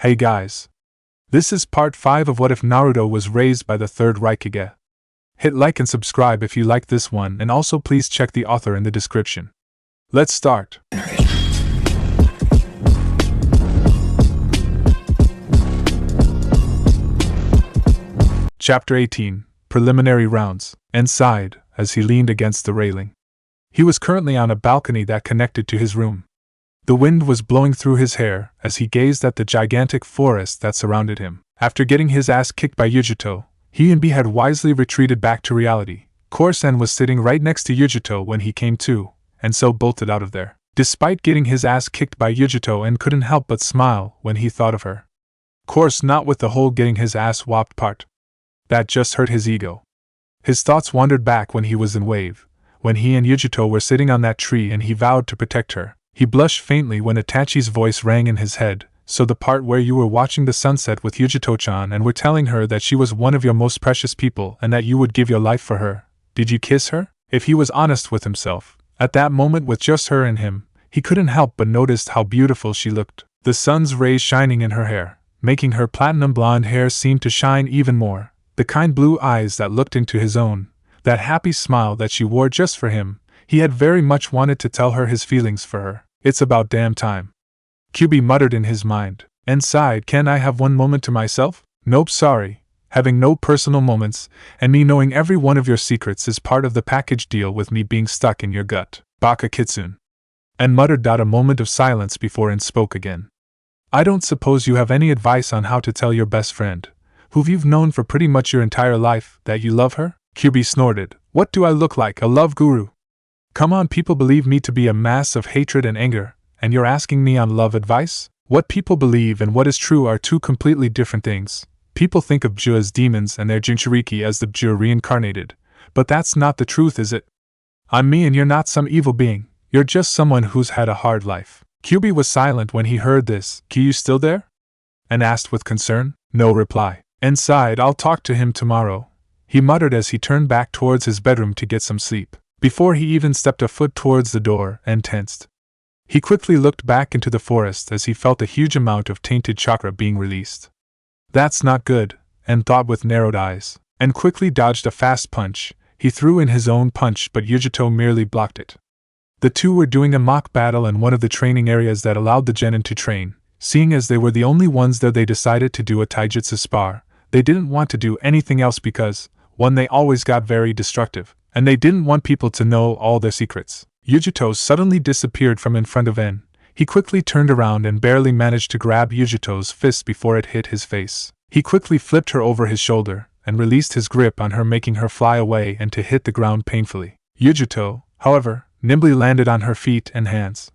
Hey guys. This is part 5 of What If Naruto Was Raised by the Third Raikage. Hit like and subscribe if you like this one, and also please check the author in the description. Let's start. Chapter 18, Preliminary Rounds. En sighed, as he leaned against the railing. He was currently on a balcony that connected to his room. The wind was blowing through his hair as he gazed at the gigantic forest that surrounded him. After getting his ass kicked by Yugito, he and B had wisely retreated back to reality. Korsen was sitting right next to Yugito when he came to, and so bolted out of there. Despite getting his ass kicked by Yugito, and couldn't help but smile when he thought of her. Course not with the whole getting his ass whopped part. That just hurt his ego. His thoughts wandered back when he was in Wave, when he and Yugito were sitting on that tree and he vowed to protect her. He blushed faintly when Itachi's voice rang in his head. So the part where you were watching the sunset with Yugito-chan and were telling her that she was one of your most precious people and that you would give your life for her, did you kiss her? If he was honest with himself, at that moment with just her and him, he couldn't help but notice how beautiful she looked. The sun's rays shining in her hair, making her platinum blonde hair seem to shine even more. The kind blue eyes that looked into his own, that happy smile that she wore just for him. He had very much wanted to tell her his feelings for her. It's about damn time. Kyuubi muttered in his mind, and sighed. Can I have one moment to myself? Nope, sorry. Having no personal moments, and me knowing every one of your secrets is part of the package deal with me being stuck in your gut. Baka Kitsune. And muttered. A moment of silence before En spoke again. I don't suppose you have any advice on how to tell your best friend, who you've known for pretty much your entire life, that you love her? Kyuubi snorted. What do I look like, a love guru? Come on, people believe me to be a mass of hatred and anger, and you're asking me on love advice? What people believe and what is true are two completely different things. People think of Bju as demons and their Jinchuuriki as the Bju reincarnated, but that's not the truth, is it? I'm me and you're not some evil being, you're just someone who's had a hard life. Kyuubi was silent when he heard this. You still there? And asked with concern. No reply. En sighed. I'll talk to him tomorrow, he muttered as he turned back towards his bedroom to get some sleep. Before he even stepped a foot towards the door, and tensed. He quickly looked back into the forest as he felt a huge amount of tainted chakra being released. That's not good, and thought with narrowed eyes, and quickly dodged a fast punch. He threw in his own punch, but Yugito merely blocked it. The two were doing a mock battle in one of the training areas that allowed the genin to train. Seeing as they were the only ones there, they decided to do a taijutsu spar. They didn't want to do anything else because, one, they always got very destructive, and they didn't want people to know all their secrets. Yugito suddenly disappeared from in front of En. He quickly turned around and barely managed to grab Yugito's fist before it hit his face. He quickly flipped her over his shoulder and released his grip on her, making her fly away and to hit the ground painfully. Yugito, however, nimbly landed on her feet and hands.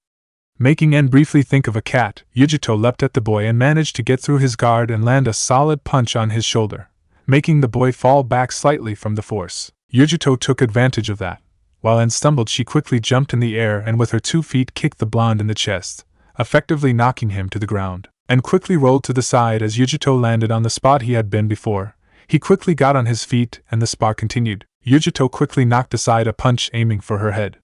Making En briefly think of a cat, Yugito leapt at the boy and managed to get through his guard and land a solid punch on his shoulder, making the boy fall back slightly from the force. Yugito took advantage of that. While En stumbled, she quickly jumped in the air and with her 2 feet kicked the blonde in the chest, effectively knocking him to the ground, and quickly rolled to the side as Yugito landed on the spot he had been before. He quickly got on his feet and the spar continued. Yugito quickly knocked aside a punch aiming for her head.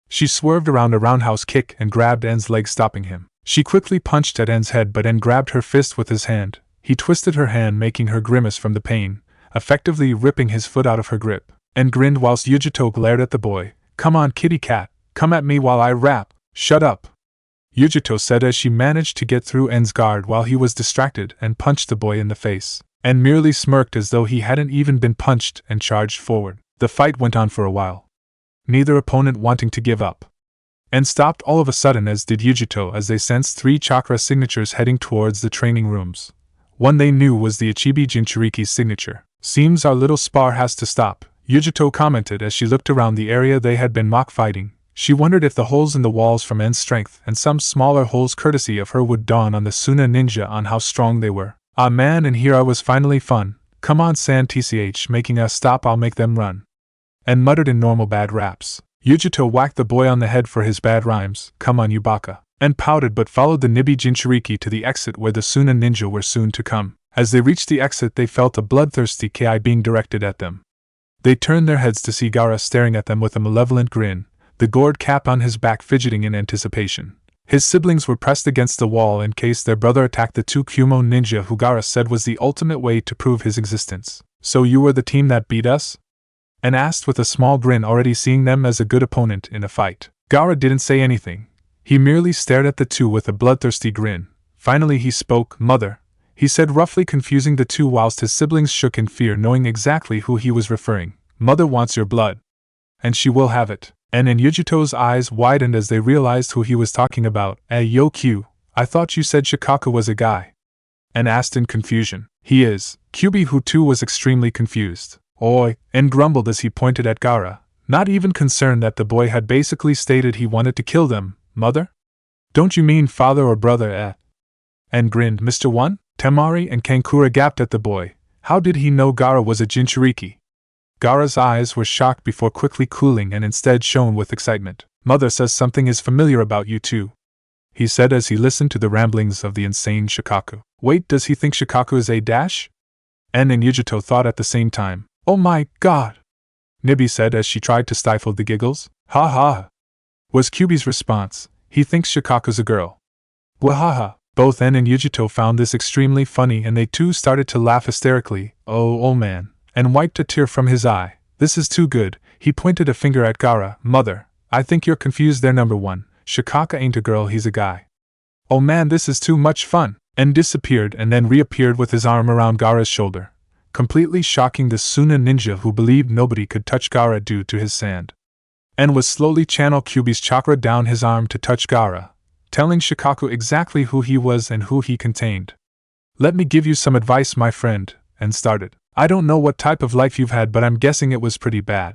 She swerved around a roundhouse kick and grabbed En's leg, stopping him. She quickly punched at En's head, but En grabbed her fist with his hand. He twisted her hand, making her grimace from the pain, effectively ripping his foot out of her grip, and grinned whilst Yugito glared at the boy. Come on, kitty cat, come at me while I rap. Shut up, Yugito said as she managed to get through En's guard while he was distracted and punched the boy in the face. En merely smirked as though he hadn't even been punched and charged forward. The fight went on for a while, neither opponent wanting to give up. En stopped all of a sudden, as did Yugito, as they sensed 3 chakra signatures heading towards the training rooms. One they knew was the Ichibi Jinchuuriki's signature. Seems our little spar has to stop, Yugito commented as she looked around the area they had been mock fighting. She wondered if the holes in the walls from En's strength and some smaller holes courtesy of her would dawn on the Suna ninja on how strong they were. Ah man, and here I was finally fun. Come on San TCH, making us stop, I'll make them run. En muttered in normal bad raps. Yugito whacked the boy on the head for his bad rhymes. Come on you baka. En pouted but followed the Nibi Jinchuuriki to the exit where the Suna ninja were soon to come. As they reached the exit, they felt a bloodthirsty ki being directed at them. They turned their heads to see Gaara staring at them with a malevolent grin, the gourd cap on his back fidgeting in anticipation. His siblings were pressed against the wall in case their brother attacked the two Kumo ninja who Gaara said was the ultimate way to prove his existence. "So you were the team that beat us?" and asked with a small grin, already seeing them as a good opponent in a fight. Gaara didn't say anything. He merely stared at the two with a bloodthirsty grin. Finally he spoke. "Mother," he said, roughly confusing the two whilst his siblings shook in fear, knowing exactly who he was referring. "Mother wants your blood. And she will have it." And Yugito's eyes widened as they realized who he was talking about. Yo Q, I thought you said Shikaku was a guy." And asked in confusion. "He is." Kyuubi, who too was extremely confused. "Oi," and grumbled as he pointed at Gaara, not even concerned that the boy had basically stated he wanted to kill them. "Mother? Don't you mean father or brother, And grinned. "Mr. One?" Temari and Kankura gaped at the boy. How did he know Gaara was a Jinchuuriki? Gaara's eyes were shocked before quickly cooling and instead shone with excitement. "Mother says something is familiar about you two," he said as he listened to the ramblings of the insane Shikaku. "Wait, does he think Shikaku is a dash?" And Yugito thought at the same time. "Oh my god!" Nibi said as she tried to stifle the giggles. "Ha ha!" was Kyuubi's response. "He thinks Shikaku's a girl." Wahaha! Both En and Yugito found this extremely funny and they too started to laugh hysterically. Oh man! And wiped a tear from his eye. "This is too good." He pointed a finger at Gaara. "Mother, I think you're confused there. Number one, Shikaku ain't a girl, he's a guy." "Oh man, this is too much fun!" And disappeared and then reappeared with his arm around Gaara's shoulder, completely shocking the Suna ninja who believed nobody could touch Gaara due to his sand. And was slowly channel Kyuubi's chakra down his arm to touch Gaara, telling Shikaku exactly who he was and who he contained. "Let me give you some advice, my friend," and started. "I don't know what type of life you've had, but I'm guessing it was pretty bad.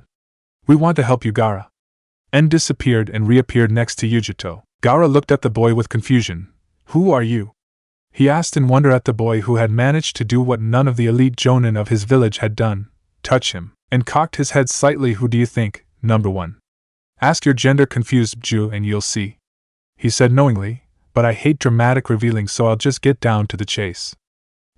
We want to help you, Gaara." And disappeared and reappeared next to Yugito. Gaara looked at the boy with confusion. "Who are you?" he asked in wonder at the boy who had managed to do what none of the elite jonin of his village had done, touch him, and cocked his head slightly. "Who do you think, number one? Ask your gender confused Bju and you'll see," he said knowingly, "but I hate dramatic revealing, so I'll just get down to the chase."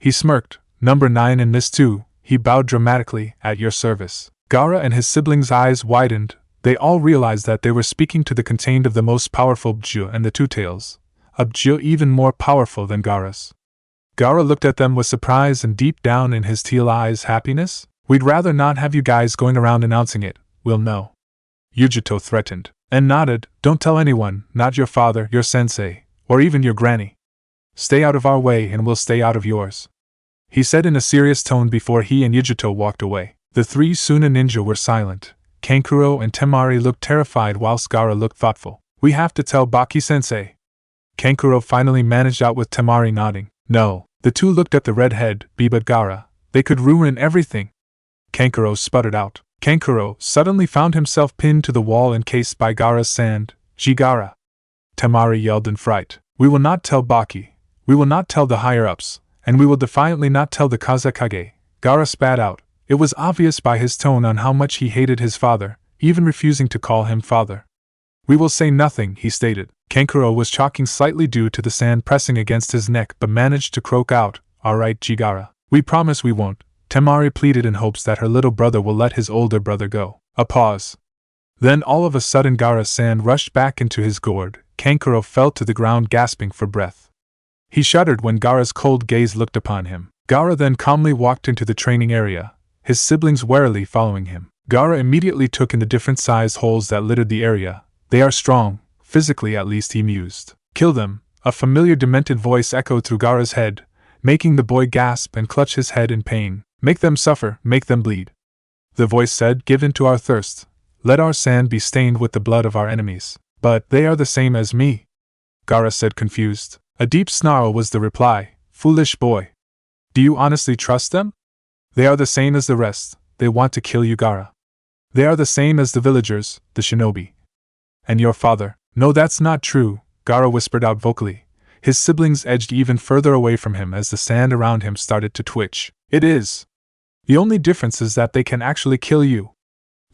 He smirked. "Number 9 and Miss 2, he bowed dramatically, "at your service." Gaara and his siblings' eyes widened. They all realized that they were speaking to the contained of the most powerful Bju and the Two Tails, a Bju even more powerful than Gaara's. Gaara looked at them with surprise and deep down in his teal eyes happiness. "We'd rather not have you guys going around announcing it, we'll know," Yugito threatened, and nodded. "Don't tell anyone, not your father, your sensei, or even your granny. Stay out of our way and we'll stay out of yours," he said in a serious tone before he and Yugito walked away. The three Suna ninja were silent. Kankuro and Temari looked terrified whilst Gaara looked thoughtful. "We have to tell Baki-sensei," Kankuro finally managed out with Temari nodding. "No." The two looked at the redhead, but Gaara. "They could ruin everything," Kankuro sputtered out. Kankuro suddenly found himself pinned to the wall encased by Gaara's sand. "Gaara!" Temari yelled in fright. "We will not tell Baki. We will not tell the higher-ups. And we will defiantly not tell the Kage." Gaara spat out. It was obvious by his tone on how much he hated his father, even refusing to call him father. "We will say nothing," he stated. Kankuro was chalking slightly due to the sand pressing against his neck but managed to croak out, "All right, Gaara. We promise we won't." Temari pleaded in hopes that her little brother will let his older brother go. A pause. Then all of a sudden Gaara's sand rushed back into his gourd. Kankuro fell to the ground gasping for breath. He shuddered when Gaara's cold gaze looked upon him. Gaara then calmly walked into the training area, his siblings warily following him. Gaara immediately took in the different size holes that littered the area. "They are strong, physically at least," he mused. "Kill them," a familiar demented voice echoed through Gaara's head, making the boy gasp and clutch his head in pain. "Make them suffer, make them bleed," the voice said. "Give in to our thirst. Let our sand be stained with the blood of our enemies." "But they are the same as me," Gaara said confused. A deep snarl was the reply. "Foolish boy. Do you honestly trust them? They are the same as the rest. They want to kill you, Gaara. They are the same as the villagers, the shinobi. And your father." "No, that's not true," Gaara whispered out vocally. His siblings edged even further away from him as the sand around him started to twitch. "It is. The only difference is that they can actually kill you.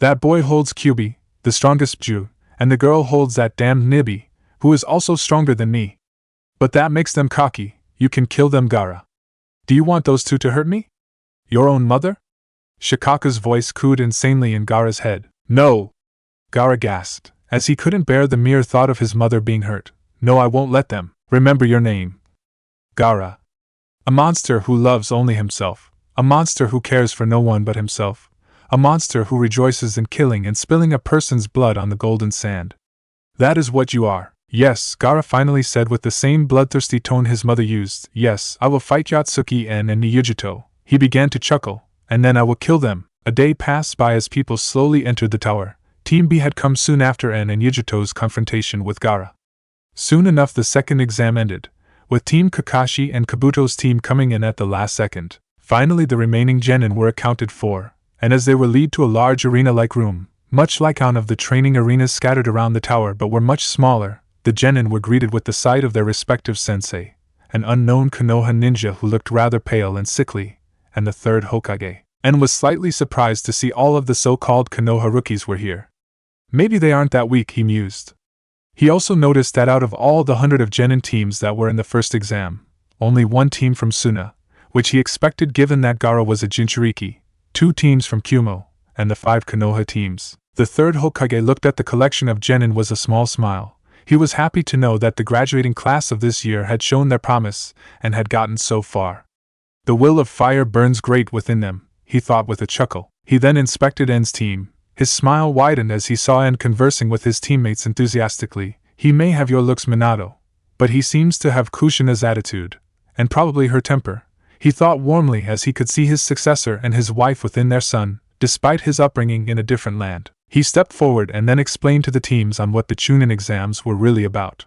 That boy holds Kyuubi, the strongest Bju, and the girl holds that damned Nibi, who is also stronger than me. But that makes them cocky. You can kill them, Gaara. Do you want those two to hurt me? Your own mother?" Shikaku's voice cooed insanely in Gaara's head. "No!" Gaara gasped, as he couldn't bear the mere thought of his mother being hurt. No, I won't let them. Remember your name. Gaara. A monster who loves only himself. A monster who cares for no one but himself. A monster who rejoices in killing and spilling a person's blood on the golden sand. That is what you are. Yes, Gaara finally said with the same bloodthirsty tone his mother used. Yes, I will fight Yotsuki and Yugito. He began to chuckle. And then I will kill them. A day passed by as people slowly entered the tower. Team B had come soon after N and Yugito's confrontation with Gaara. Soon enough the second exam ended, with Team Kakashi and Kabuto's team coming in at the last second. Finally the remaining genin were accounted for, and as they were led to a large arena-like room, much like one of the training arenas scattered around the tower but were much smaller, the genin were greeted with the sight of their respective sensei, an unknown Konoha ninja who looked rather pale and sickly, and the third Hokage, and was slightly surprised to see all of the so-called Konoha rookies were here. Maybe they aren't that weak, he mused. He also noticed that out of all the 100 of genin teams that were in the first exam, only one team from Suna, which he expected given that Gaara was a Jinchuuriki, 2 teams from Kumo, and the 5 Konoha teams. The third Hokage looked at the collection of genin with a small smile. He was happy to know that the graduating class of this year had shown their promise, and had gotten so far. The will of fire burns great within them, he thought with a chuckle. He then inspected En's team. His smile widened as he saw En conversing with his teammates enthusiastically. He may have your looks, Minato, but he seems to have Kushina's attitude, and probably her temper. He thought warmly as he could see his successor and his wife within their son, despite his upbringing in a different land. He stepped forward and then explained to the teams on what the Chunin exams were really about.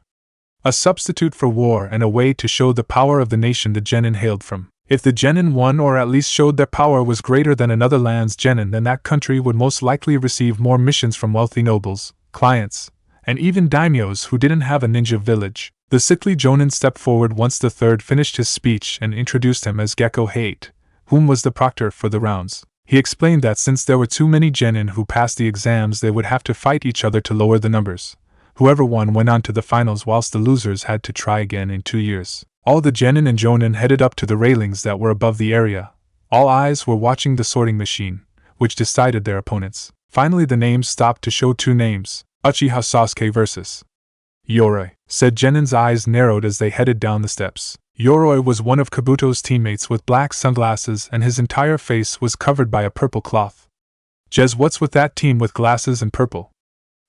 A substitute for war and a way to show the power of the nation the genin hailed from. If the genin won or at least showed their power was greater than another land's genin, then that country would most likely receive more missions from wealthy nobles, clients, and even daimyos who didn't have a ninja village. The sickly jonin stepped forward once the third finished his speech and introduced him as Gecko Hate, whom was the proctor for the rounds. He explained that since there were too many genin who passed the exams, they would have to fight each other to lower the numbers. Whoever won went on to the finals, whilst the losers had to try again in 2 years. All the genin and jonin headed up to the railings that were above the area. All eyes were watching the sorting machine, which decided their opponents. Finally the names stopped to show 2 names, Uchiha Sasuke vs. Yoroi, said Genin's eyes narrowed as they headed down the steps. Yoroi was one of Kabuto's teammates with black sunglasses and his entire face was covered by a purple cloth. Jez, what's with that team with glasses and purple?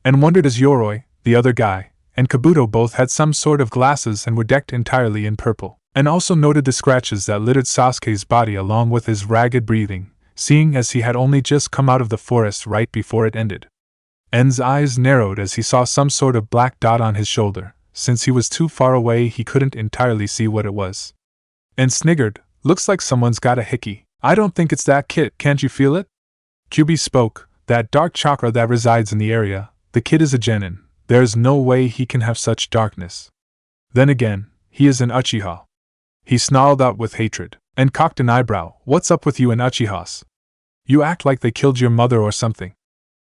And wondered as Yoroi, the other guy, and Kabuto both had some sort of glasses and were decked entirely in purple, and also noted the scratches that littered Sasuke's body along with his ragged breathing, seeing as he had only just come out of the forest right before it ended. En's eyes narrowed as he saw some sort of black dot on his shoulder. Since he was too far away he couldn't entirely see what it was. En sniggered, looks like someone's got a hickey. I don't think it's that kid, can't you feel it? Kyuubi spoke, that dark chakra that resides in the area, the kid is a genin. There's no way he can have such darkness. Then again, he is an Uchiha. He snarled out with hatred, and cocked an eyebrow. What's up with you and Uchihas? You act like they killed your mother or something.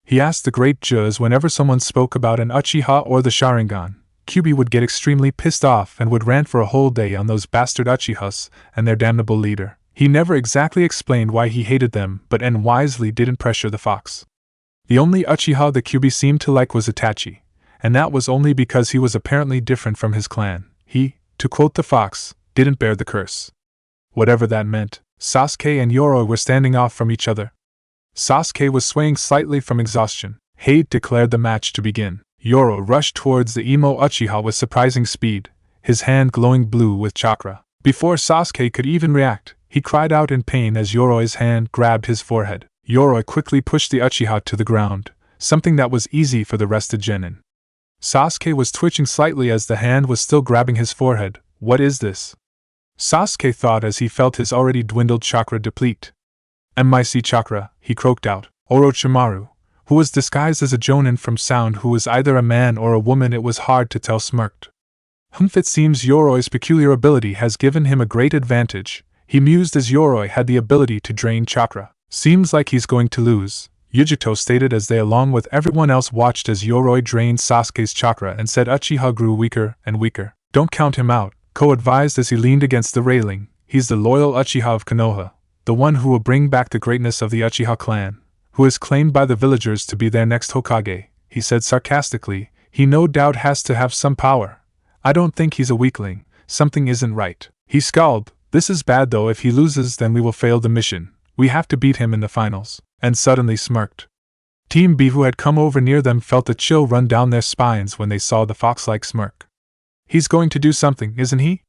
He asked the great Juz whenever someone spoke about an Uchiha or the Sharingan. Kyuubi would get extremely pissed off and would rant for a whole day on those bastard Uchihas and their damnable leader. He never exactly explained why he hated them, but En wisely didn't pressure the fox. The only Uchiha that Kyuubi seemed to like was Itachi, and that was only because he was apparently different from his clan. He, to quote the fox, didn't bear the curse. Whatever that meant. Sasuke and Yoro were standing off from each other. Sasuke was swaying slightly from exhaustion. Hade declared the match to begin. Yoro rushed towards the emo Uchiha with surprising speed, his hand glowing blue with chakra. Before Sasuke could even react, he cried out in pain as Yoroi's hand grabbed his forehead. Yoroi quickly pushed the Uchiha to the ground, something that was easy for the rested genin. Sasuke was twitching slightly as the hand was still grabbing his forehead. What is this? Sasuke thought as he felt his already dwindled chakra deplete. MIC chakra, he croaked out. Orochimaru, who was disguised as a jonin from sound who was either a man or a woman it was hard to tell, smirked. It seems Yoroi's peculiar ability has given him a great advantage, he mused as Yoroi had the ability to drain chakra. Seems like he's going to lose, Yugito stated as they along with everyone else watched as Yoroi drained Sasuke's chakra and said Uchiha grew weaker and weaker. Don't count him out, Ko advised as he leaned against the railing. He's the loyal Uchiha of Konoha, the one who will bring back the greatness of the Uchiha clan, who is claimed by the villagers to be their next Hokage, he said sarcastically. He no doubt has to have some power. I don't think he's a weakling. Something isn't right. He scowled. This is bad though. If he loses, then we will fail the mission. We have to beat him in the finals. And suddenly smirked. Team B, who had come over near them, felt a chill run down their spines when they saw the fox-like smirk. He's going to do something, isn't he?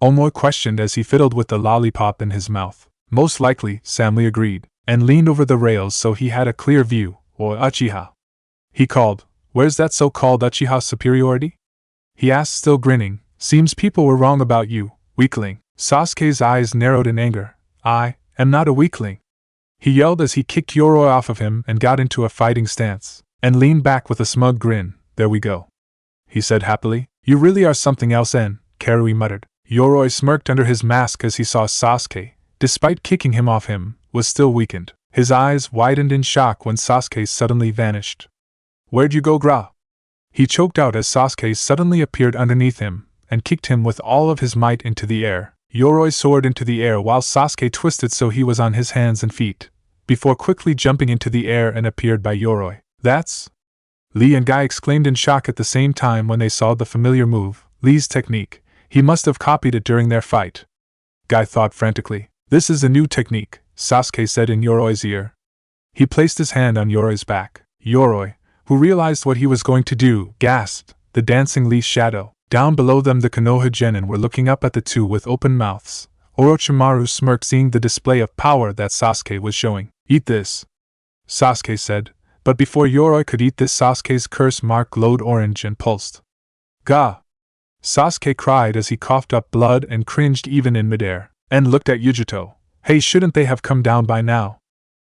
Omoi questioned as he fiddled with the lollipop in his mouth. Most likely, Samui agreed, and leaned over the rails so he had a clear view. Or Uchiha. He called, "Where's that so-called Uchiha superiority?" He asked, still grinning. "Seems people were wrong about you, weakling." Sasuke's eyes narrowed in anger. "I am not a weakling," he yelled as he kicked Yoro off of him and got into a fighting stance, and leaned back with a smug grin. "There we go," he said happily. "You really are something else, Karui muttered. Yoroi smirked under his mask as he saw Sasuke, despite kicking him off him, was still weakened. His eyes widened in shock when Sasuke suddenly vanished. "Where'd you go, Gra?" he choked out as Sasuke suddenly appeared underneath him, and kicked him with all of his might into the air. Yoroi soared into the air while Sasuke twisted so he was on his hands and feet, before quickly jumping into the air and appeared by Yoroi. "That's..." Lee and Guy exclaimed in shock at the same time when they saw the familiar move, Lee's technique. He must have copied it during their fight. Guy thought frantically. "This is a new technique," Sasuke said in Yoroi's ear. He placed his hand on Yoroi's back. Yoroi, who realized what he was going to do, gasped. The dancing Lee's shadow. Down below them the Konoha genin were looking up at the two with open mouths. Orochimaru smirked seeing the display of power that Sasuke was showing. "Eat this," Sasuke said, but before Yoroi could eat this, Sasuke's curse mark glowed orange and pulsed. "Ga!" Sasuke cried as he coughed up blood and cringed even in midair, and looked at Yugito. "Hey, shouldn't they have come down by now?"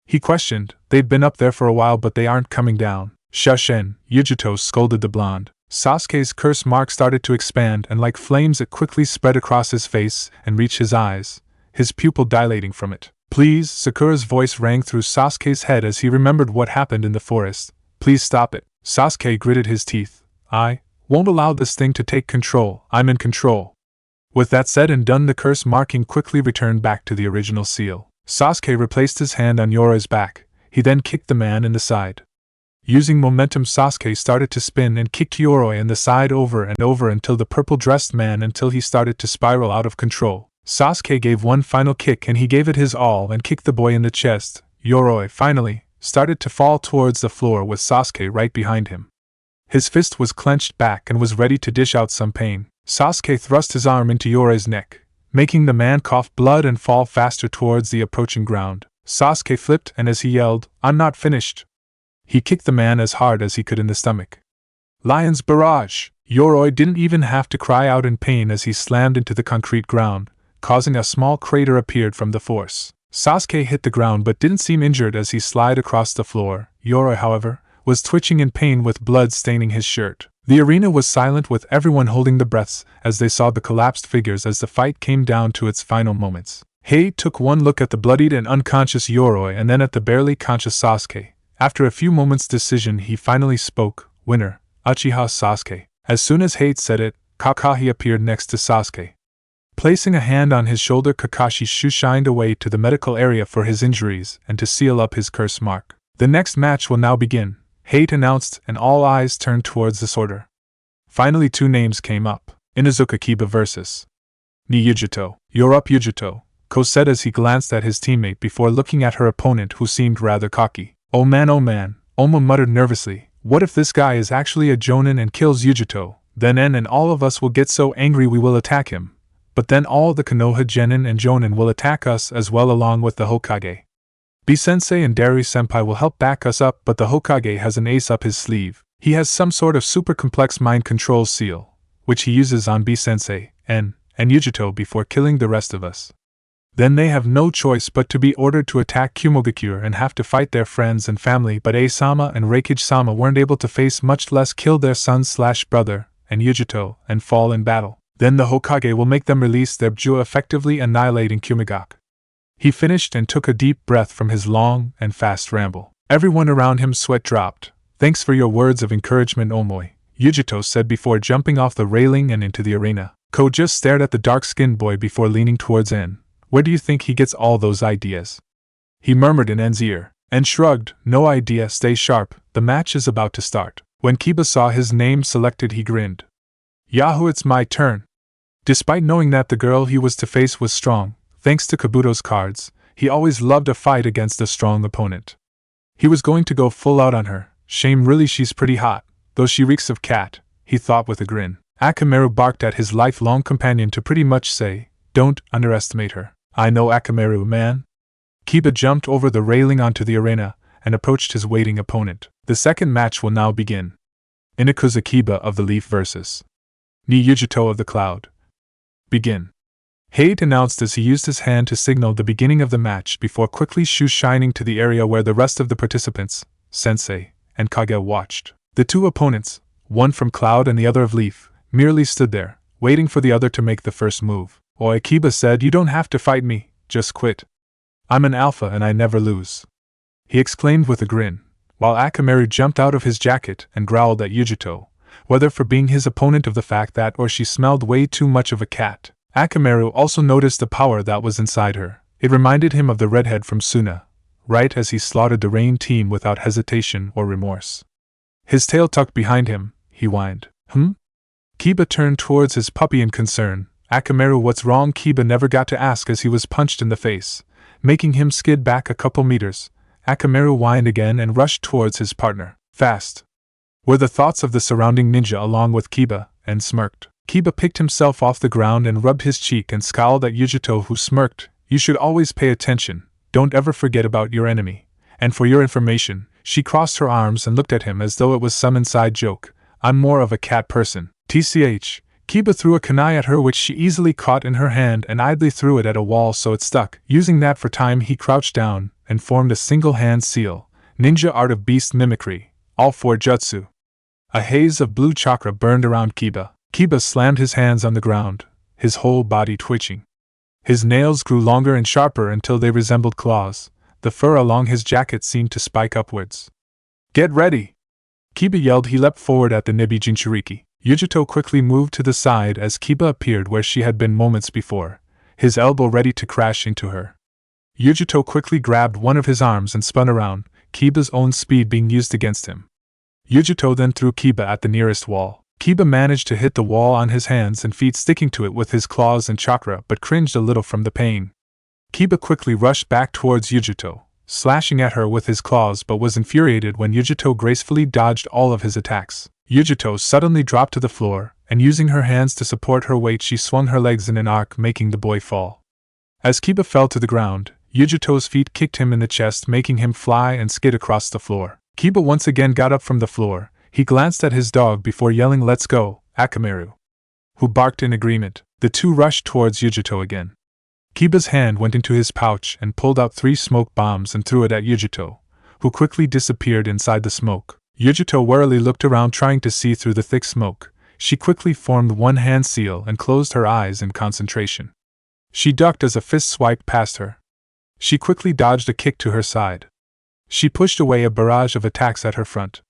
he questioned. "They've been up there for a while but they aren't coming down." "Shushin," Yugito scolded the blonde. Sasuke's curse mark started to expand and like flames it quickly spread across his face and reached his eyes, his pupil dilating from it. "Please," Sakura's voice rang through Sasuke's head as he remembered what happened in the forest. "Please stop it." Sasuke gritted his teeth. "I won't allow this thing to take control. I'm in control." With that said and done, the curse marking quickly returned back to the original seal. Sasuke replaced his hand on Yoroi's back. He then kicked the man in the side. Using momentum, Sasuke started to spin and kicked Yoroi in the side over and over until the purple-dressed man until he started to spiral out of control. Sasuke gave one final kick and he gave it his all and kicked the boy in the chest. Yoroi, finally, started to fall towards the floor with Sasuke right behind him. His fist was clenched back and was ready to dish out some pain. Sasuke thrust his arm into Yoroi's neck, making the man cough blood and fall faster towards the approaching ground. Sasuke flipped and as he yelled, "I'm not finished," he kicked the man as hard as he could in the stomach. Lion's barrage! Yoroi didn't even have to cry out in pain as he slammed into the concrete ground, causing a small crater appeared from the force. Sasuke hit the ground but didn't seem injured as he slid across the floor. Yoroi, however, was twitching in pain with blood staining his shirt. The arena was silent with everyone holding their breaths as they saw the collapsed figures as the fight came down to its final moments. Hei took one look at the bloodied and unconscious Yoroi and then at the barely conscious Sasuke. After a few moments' decision he finally spoke, "Winner, Uchiha Sasuke." As soon as Hei said it, Kakashi appeared next to Sasuke. Placing a hand on his shoulder, Kakashi shined away to the medical area for his injuries and to seal up his curse mark. "The next match will now begin," Hate announced, and all eyes turned towards this order. Finally 2 names came up. Inuzuka Kiba vs. Ni Yugito. "You're up, Yugito," Ko said as he glanced at his teammate before looking at her opponent who seemed rather cocky. Oh man, Oma muttered nervously. "What if this guy is actually a Jonin and kills Yugito? Then En and all of us will get so angry we will attack him. But then all the Konoha Genin and Jonin will attack us as well along with the Hokage. B-sensei and Dari-senpai will help back us up, but the Hokage has an ace up his sleeve. He has some sort of super complex mind control seal, which he uses on B-sensei, En, and Yugito before killing the rest of us. Then they have no choice but to be ordered to attack Kumogakure and have to fight their friends and family, but A-sama and Raikage-sama weren't able to face, much less kill their son/brother, and Yugito, and fall in battle. Then the Hokage will make them release their Bujou, effectively annihilating Kumogakure." He finished and took a deep breath from his long and fast ramble. Everyone around him sweat dropped. "Thanks for your words of encouragement, Omoi," Yugito said before jumping off the railing and into the arena. Ko just stared at the dark-skinned boy before leaning towards En. "Where do you think he gets all those ideas?" he murmured in En's ear. En shrugged. "No idea, stay sharp, the match is about to start." When Kiba saw his name selected he grinned. Yahoo, it's my turn. Despite knowing that the girl he was to face was strong, thanks to Kabuto's cards, he always loved a fight against a strong opponent. He was going to go full out on her. Shame really, she's pretty hot, though she reeks of cat, he thought with a grin. Akamaru barked at his lifelong companion to pretty much say, don't underestimate her. I know Akamaru, man. Kiba jumped over the railing onto the arena and approached his waiting opponent. The second match will now begin. Inakuza Kiba of the Leaf vs. Ni Yugito of the Cloud. Begin. Hate announced as he used his hand to signal the beginning of the match before quickly shining to the area where the rest of the participants, Sensei, and Kage watched. The two opponents, one from Cloud and the other of Leaf, merely stood there, waiting for the other to make the first move. Oi, Kiba said, you don't have to fight me, just quit. I'm an alpha and I never lose. He exclaimed with a grin, while Akamaru jumped out of his jacket and growled at Yugito, whether for being his opponent of the fact that or she smelled way too much of a cat. Akamaru also noticed the power that was inside her. It reminded him of the redhead from Suna, right as he slaughtered the Rain team without hesitation or remorse. His tail tucked behind him, he whined. Kiba turned towards his puppy in concern. Akamaru, what's wrong? Kiba never got to ask as he was punched in the face, making him skid back a couple meters. Akamaru whined again and rushed towards his partner. Fast were the thoughts of the surrounding ninja along with Kiba, and smirked. Kiba picked himself off the ground and rubbed his cheek and scowled at Yugito, who smirked. You should always pay attention, don't ever forget about your enemy. And for your information, she crossed her arms and looked at him as though it was some inside joke. I'm more of a cat person. TCH. Kiba threw a kunai at her which she easily caught in her hand and idly threw it at a wall so it stuck. Using that for time, he crouched down and formed a single hand seal. Ninja art of beast mimicry. All four jutsu. A haze of blue chakra burned around Kiba. Kiba slammed his hands on the ground, his whole body twitching. His nails grew longer and sharper until they resembled claws. The fur along his jacket seemed to spike upwards. Get ready! Kiba yelled. He leapt forward at the Nibi Jinchuuriki. Yugito quickly moved to the side as Kiba appeared where she had been moments before, his elbow ready to crash into her. Yugito quickly grabbed one of his arms and spun around, Kiba's own speed being used against him. Yugito then threw Kiba at the nearest wall. Kiba managed to hit the wall on his hands and feet, sticking to it with his claws and chakra, but cringed a little from the pain. Kiba quickly rushed back towards Yugito, slashing at her with his claws, but was infuriated when Yugito gracefully dodged all of his attacks. Yugito suddenly dropped to the floor, and using her hands to support her weight, she swung her legs in an arc, making the boy fall. As Kiba fell to the ground, Yugito's feet kicked him in the chest, making him fly and skid across the floor. Kiba once again got up from the floor. He glanced at his dog before yelling, "Let's go, Akamaru," who barked in agreement. The two rushed towards Yugito again. Kiba's hand went into his pouch and pulled out 3 smoke bombs and threw it at Yugito, who quickly disappeared inside the smoke. Yugito warily looked around, trying to see through the thick smoke. She quickly formed one hand seal and closed her eyes in concentration. She ducked as a fist swiped past her. She quickly dodged a kick to her side. She pushed away a barrage of attacks at her front,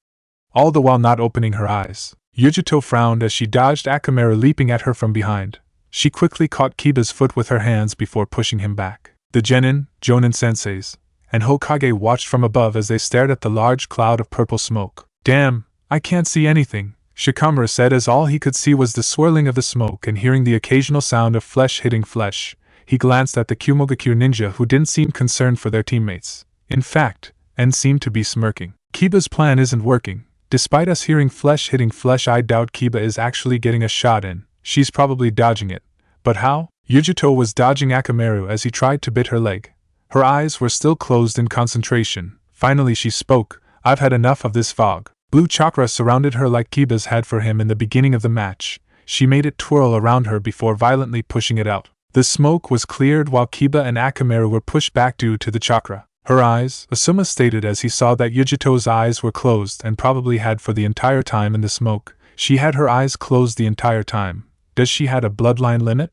all the while not opening her eyes. Yugito frowned as she dodged Akamaru leaping at her from behind. She quickly caught Kiba's foot with her hands before pushing him back. The Genin, Jonin senseis, and Hokage watched from above as they stared at the large cloud of purple smoke. Damn, I can't see anything, Shikamaru said as all he could see was the swirling of the smoke and hearing the occasional sound of flesh hitting flesh. He glanced at the Kumogakure ninja who didn't seem concerned for their teammates. In fact, and seemed to be smirking. Kiba's plan isn't working. Despite us hearing flesh hitting flesh, I doubt Kiba is actually getting a shot in. She's probably dodging it. But how? Yugito was dodging Akamaru as he tried to bit her leg. Her eyes were still closed in concentration. Finally she spoke. I've had enough of this fog. Blue chakra surrounded her like Kiba's had for him in the beginning of the match. She made it twirl around her before violently pushing it out. The smoke was cleared while Kiba and Akamaru were pushed back due to the chakra. Her eyes, Asuma stated as he saw that Yugito's eyes were closed and probably had for the entire time in the smoke. She had her eyes closed the entire time. Does she had a bloodline limit?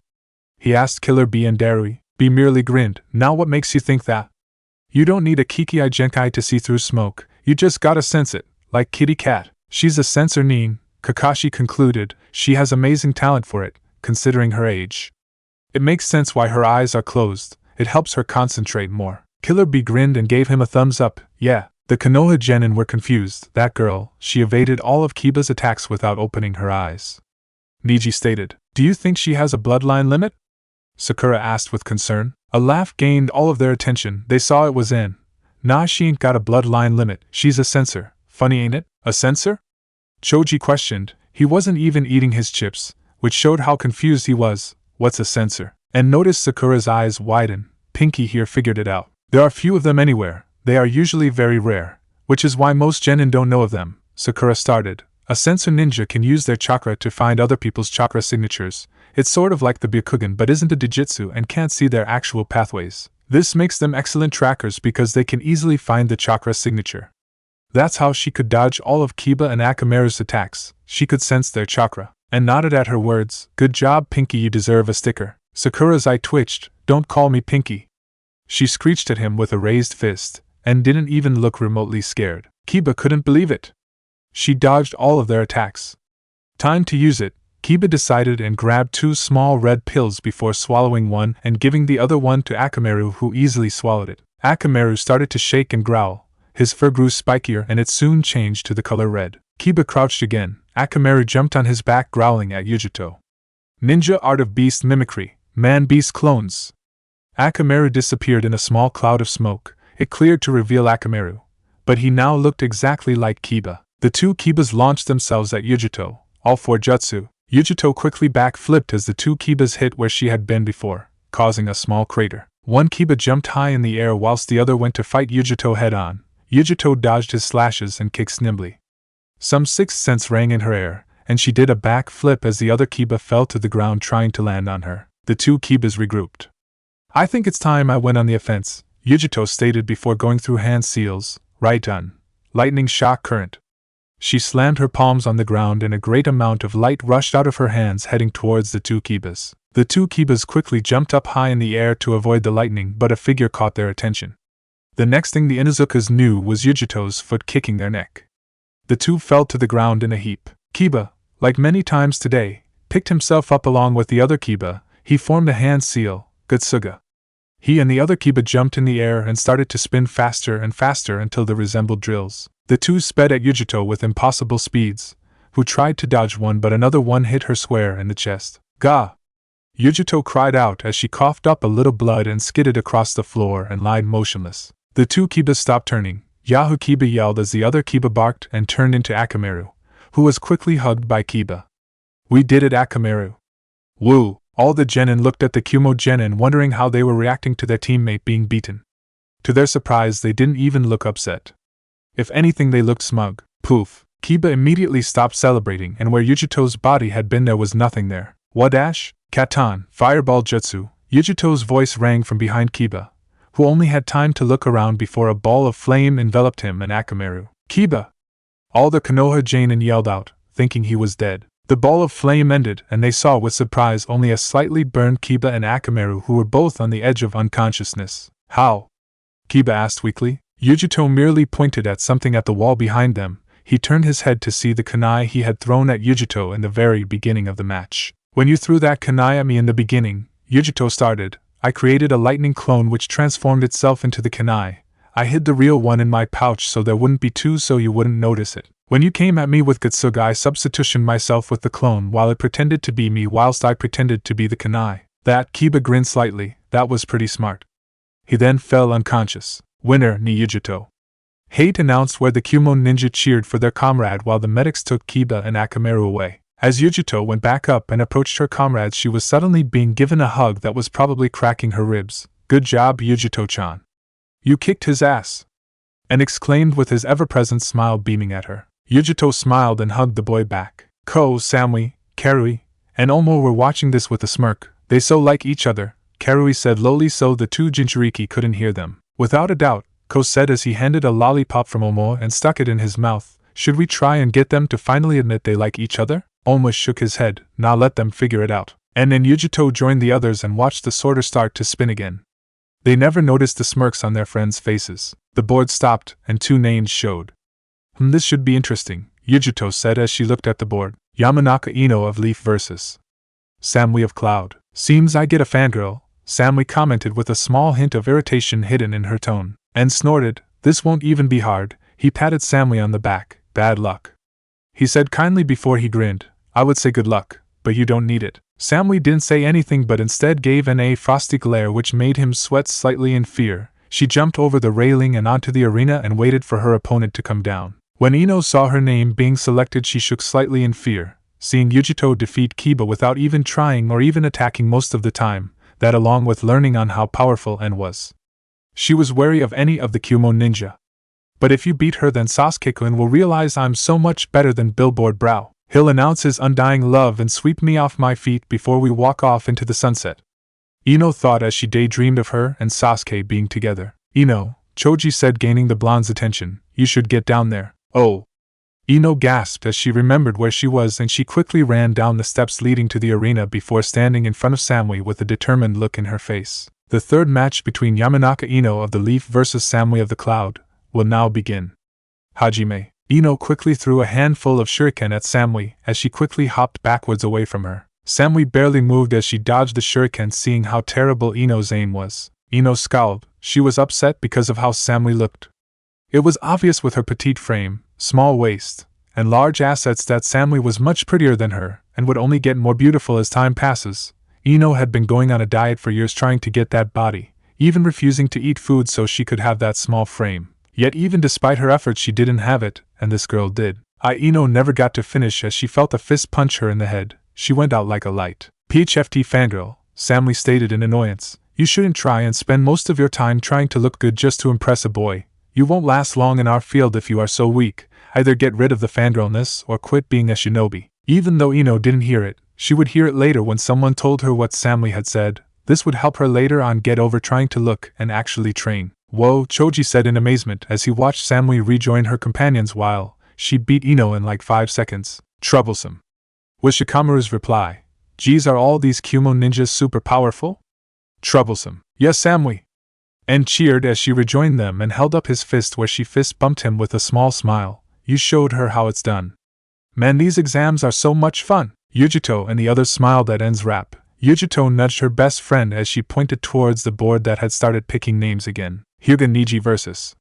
He asked Killer B and Darui. B merely grinned. Now what makes you think that? You don't need a Kiki-eye Genkai to see through smoke. You just gotta sense it, like Kitty Cat. She's a sensor nin, Kakashi concluded. She has amazing talent for it, considering her age. It makes sense why her eyes are closed. It helps her concentrate more. Killer B grinned and gave him a thumbs up. Yeah. The Konoha Genin were confused. That girl, she evaded all of Kiba's attacks without opening her eyes. Neji stated. Do you think she has a bloodline limit? Sakura asked with concern. A laugh gained all of their attention. They saw it was in. Nah, she ain't got a bloodline limit, she's a censor. Funny ain't it? A censor? Choji questioned. He wasn't even eating his chips, which showed how confused he was. What's a censor? And noticed Sakura's eyes widen. Pinky here figured it out. There are few of them anywhere. They are usually very rare, which is why most genin don't know of them. Sakura started. A censor ninja can use their chakra to find other people's chakra signatures. It's sort of like the Byakugan but isn't a Dijitsu and can't see their actual pathways. This makes them excellent trackers because they can easily find the chakra signature. That's how she could dodge all of Kiba and Akamaru's attacks. She could sense their chakra. And nodded at her words. Good job, Pinky, you deserve a sticker. Sakura's eye twitched. Don't call me Pinky. She screeched at him with a raised fist, and didn't even look remotely scared. Kiba couldn't believe it. She dodged all of their attacks. Time to use it, Kiba decided and grabbed 2 small red pills before swallowing one and giving the other one to Akamaru, who easily swallowed it. Akamaru started to shake and growl. His fur grew spikier and it soon changed to the color red. Kiba crouched again. Akamaru jumped on his back, growling at Yugito. Ninja art of beast mimicry. Man-beast clones. Akamaru disappeared in a small cloud of smoke. It cleared to reveal Akamaru. But he now looked exactly like Kiba. The 2 Kibas launched themselves at Yugito, all 4 jutsu. Yugito quickly backflipped as the 2 Kibas hit where she had been before, causing a small crater. One Kiba jumped high in the air whilst the other went to fight Yugito head-on. Yugito dodged his slashes and kicked nimbly. Some sixth sense rang in her air, and she did a backflip as the other Kiba fell to the ground trying to land on her. The 2 Kibas regrouped. I think it's time I went on the offense, Yugito stated before going through hand seals. Right on. Lightning shock current. She slammed her palms on the ground and a great amount of light rushed out of her hands heading towards the 2 Kibas. The 2 Kibas quickly jumped up high in the air to avoid the lightning, but a figure caught their attention. The next thing the Inuzukas knew was Yugito's foot kicking their neck. The 2 fell to the ground in a heap. Kiba, like many times today, picked himself up along with the other Kiba. He formed a hand seal, Gutsuga. He and the other Kiba jumped in the air and started to spin faster and faster until they resembled drills. The 2 sped at Yugito with impossible speeds, who tried to dodge one but another one hit her square in the chest. Gah! Yugito cried out as she coughed up a little blood and skidded across the floor and lied motionless. The 2 Kibas stopped turning. Yahoo! Kiba yelled as the other Kiba barked and turned into Akamaru, who was quickly hugged by Kiba. We did it, Akamaru. Woo! All the genin looked at the Kumo genin wondering how they were reacting to their teammate being beaten. To their surprise, they didn't even look upset. If anything, they looked smug. Poof! Kiba immediately stopped celebrating, and where Yugito's body had been there was nothing there. Wadash, Katan, Fireball Jutsu. Yugito's voice rang from behind Kiba, who only had time to look around before a ball of flame enveloped him and Akamaru. Kiba! All the Konoha genin yelled out, thinking he was dead. The ball of flame ended, and they saw with surprise only a slightly burned Kiba and Akamaru, who were both on the edge of unconsciousness. How? Kiba asked weakly. Yugito merely pointed at something at the wall behind them. He turned his head to see the kunai he had thrown at Yugito in the very beginning of the match. When you threw that kunai at me in the beginning, Yugito started, I created a lightning clone which transformed itself into the kunai. I hid the real one in my pouch so there wouldn't be 2 so you wouldn't notice it. When you came at me with Gutsuga, I substitutioned myself with the clone while it pretended to be me whilst I pretended to be the kunai. That, Kiba grinned slightly, that was pretty smart. He then fell unconscious. Winner, ni Yugito. Hate announced where the Kumo ninja cheered for their comrade while the medics took Kiba and Akamaru away. As Yugito went back up and approached her comrades, she was suddenly being given a hug that was probably cracking her ribs. Good job, Yugito-chan. You kicked his ass. And exclaimed with his ever-present smile beaming at her. Yugito smiled and hugged the boy back. Ko, Samui, Karui, and Omoi were watching this with a smirk. They so like each other, Karui said lowly so the 2 Jinchuuriki couldn't hear them. Without a doubt, Ko said as he handed a lollipop from Omoi and stuck it in his mouth. Should we try and get them to finally admit they like each other? Omoi shook his head. Nah, let them figure it out. And then Yugito joined the others and watched the sorter start to spin again. They never noticed the smirks on their friends' faces. The board stopped, and 2 names showed. This should be interesting, Yugito said as she looked at the board. Yamanaka Ino of Leaf vs. Samui of Cloud. Seems I get a fangirl, Samui commented with a small hint of irritation hidden in her tone. And snorted, this won't even be hard. He patted Samui on the back. Bad luck. He said kindly before he grinned, I would say good luck, but you don't need it. Samui didn't say anything but instead gave a frosty glare which made him sweat slightly in fear. She jumped over the railing and onto the arena and waited for her opponent to come down. When Ino saw her name being selected, she shook slightly in fear. Seeing Yugito defeat Kiba without even trying or even attacking most of the time, that along with learning on how powerful N was, she was wary of any of the Kumo ninja. But if you beat her, then Sasuke-kun will realize I'm so much better than Billboard Brow. He'll announce his undying love and sweep me off my feet before we walk off into the sunset. Ino thought as she daydreamed of her and Sasuke being together. Ino, Choji said, gaining the blonde's attention, you should get down there. Oh. Ino gasped as she remembered where she was, and she quickly ran down the steps leading to the arena before standing in front of Samui with a determined look in her face. The third match between Yamanaka Ino of the Leaf versus Samui of the Cloud will now begin. Hajime. Ino quickly threw a handful of shuriken at Samui as she quickly hopped backwards away from her. Samui barely moved as she dodged the shuriken, seeing how terrible Ino's aim was. Ino scowled. She was upset because of how Samui looked. It was obvious with her petite frame, small waist, and large assets that Samui was much prettier than her and would only get more beautiful as time passes. Ino had been going on a diet for years trying to get that body, even refusing to eat food so she could have that small frame. Yet even despite her efforts she didn't have it, and this girl did. Ino never got to finish as she felt a fist punch her in the head. She went out like a light. PHFT fangirl, Samui stated in annoyance. You shouldn't try and spend most of your time trying to look good just to impress a boy. You won't last long in our field if you are so weak. Either get rid of the fangirlness or quit being a shinobi. Even though Ino didn't hear it, she would hear it later when someone told her what Samui had said. This would help her later on get over trying to look and actually train. Whoa, Choji said in amazement as he watched Samui rejoin her companions while she beat Ino in like 5 seconds. Troublesome, was Shikamaru's reply. Geez, are all these Kumo ninjas super powerful? Troublesome. Yes, Samui. And cheered as she rejoined them and held up his fist where she fist bumped him with a small smile. You showed her how it's done. Man, these exams are so much fun. Yugito and the others smiled at En's rap. Yugito nudged her best friend as she pointed towards the board that had started picking names again. Hyuga Neji vs.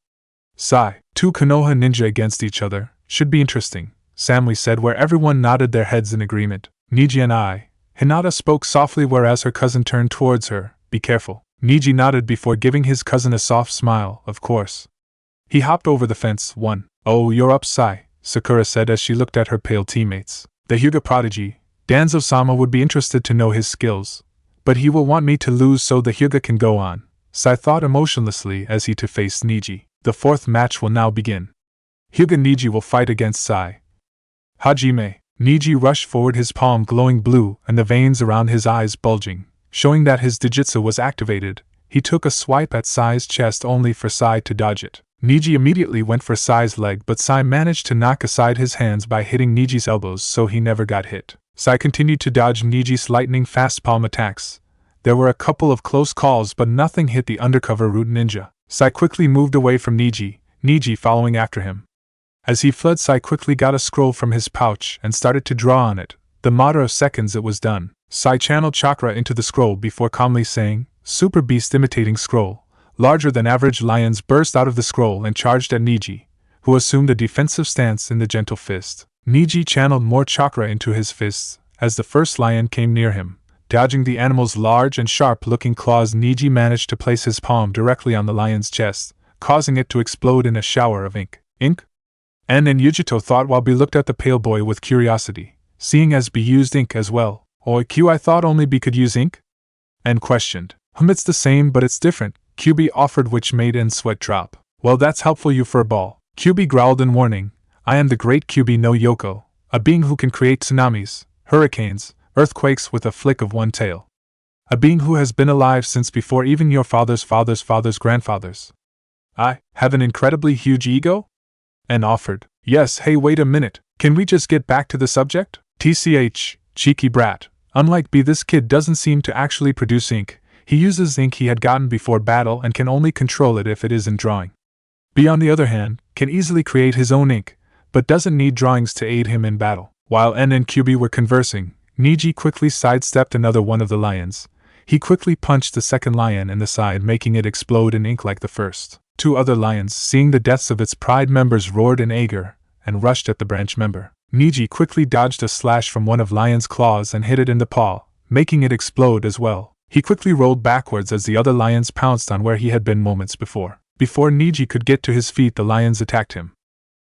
Sai. 2 Konoha ninja against each other. Should be interesting, Samui said, where everyone nodded their heads in agreement. Neji and I. Hinata spoke softly whereas her cousin turned towards her. Be careful. Neji nodded before giving his cousin a soft smile. Of course. He hopped over the fence. 1. Oh, you're up, Sai, Sakura said as she looked at her pale teammates. The Hyuga prodigy, Danzo-sama, would be interested to know his skills. But he will want me to lose so the Hyuga can go on, Sai thought emotionlessly as he faced Neji. The 4th match will now begin. Hyuga Neji will fight against Sai. Hajime. Neji rushed forward, his palm glowing blue and the veins around his eyes bulging, showing that his Dijutsu was activated. He took a swipe at Sai's chest only for Sai to dodge it. Neji immediately went for Sai's leg, but Sai managed to knock aside his hands by hitting Neji's elbows so he never got hit. Sai continued to dodge Neji's lightning-fast palm attacks. There were a couple of close calls, but nothing hit the undercover root ninja. Sai quickly moved away from Neji, Neji following after him. As he fled, Sai quickly got a scroll from his pouch and started to draw on it. The matter of seconds it was done. Sai channeled chakra into the scroll before calmly saying, Super Beast imitating scroll. Larger than average lions burst out of the scroll and charged at Neji, who assumed a defensive stance in the gentle fist. Neji channeled more chakra into his fists as the first lion came near him. Dodging the animal's large and sharp-looking claws, Neji managed to place his palm directly on the lion's chest, causing it to explode in a shower of ink. Ink? En and Yugito thought while B looked at the pale boy with curiosity, seeing as B used ink as well. Oi Q, I thought only B could use ink? En questioned. It's the same but it's different, Kyuubi offered, which made En's sweat drop. Well, that's helpful you for a ball. Kyuubi growled in warning. I am the great Kyuubi no Yoko, a being who can create tsunamis, hurricanes, earthquakes with a flick of one tail. A being who has been alive since before even your father's grandfathers. I have an incredibly huge ego? En offered. Yes, hey, wait a minute, can we just get back to the subject? TCH, cheeky brat. Unlike B, this kid doesn't seem to actually produce ink. He uses ink he had gotten before battle and can only control it if it is in drawing. B, on the other hand, can easily create his own ink, but doesn't need drawings to aid him in battle. While En and Kyuubi were conversing, Neji quickly sidestepped another one of the lions. He quickly punched the second lion in the side, making it explode in ink like the first. 2 other lions, seeing the deaths of its pride members, roared in anger and rushed at the branch member. Neji quickly dodged a slash from one of Lion's claws and hit it in the paw, making it explode as well. He quickly rolled backwards as the other lions pounced on where he had been moments before. Before Neji could get to his feet, the lions attacked him.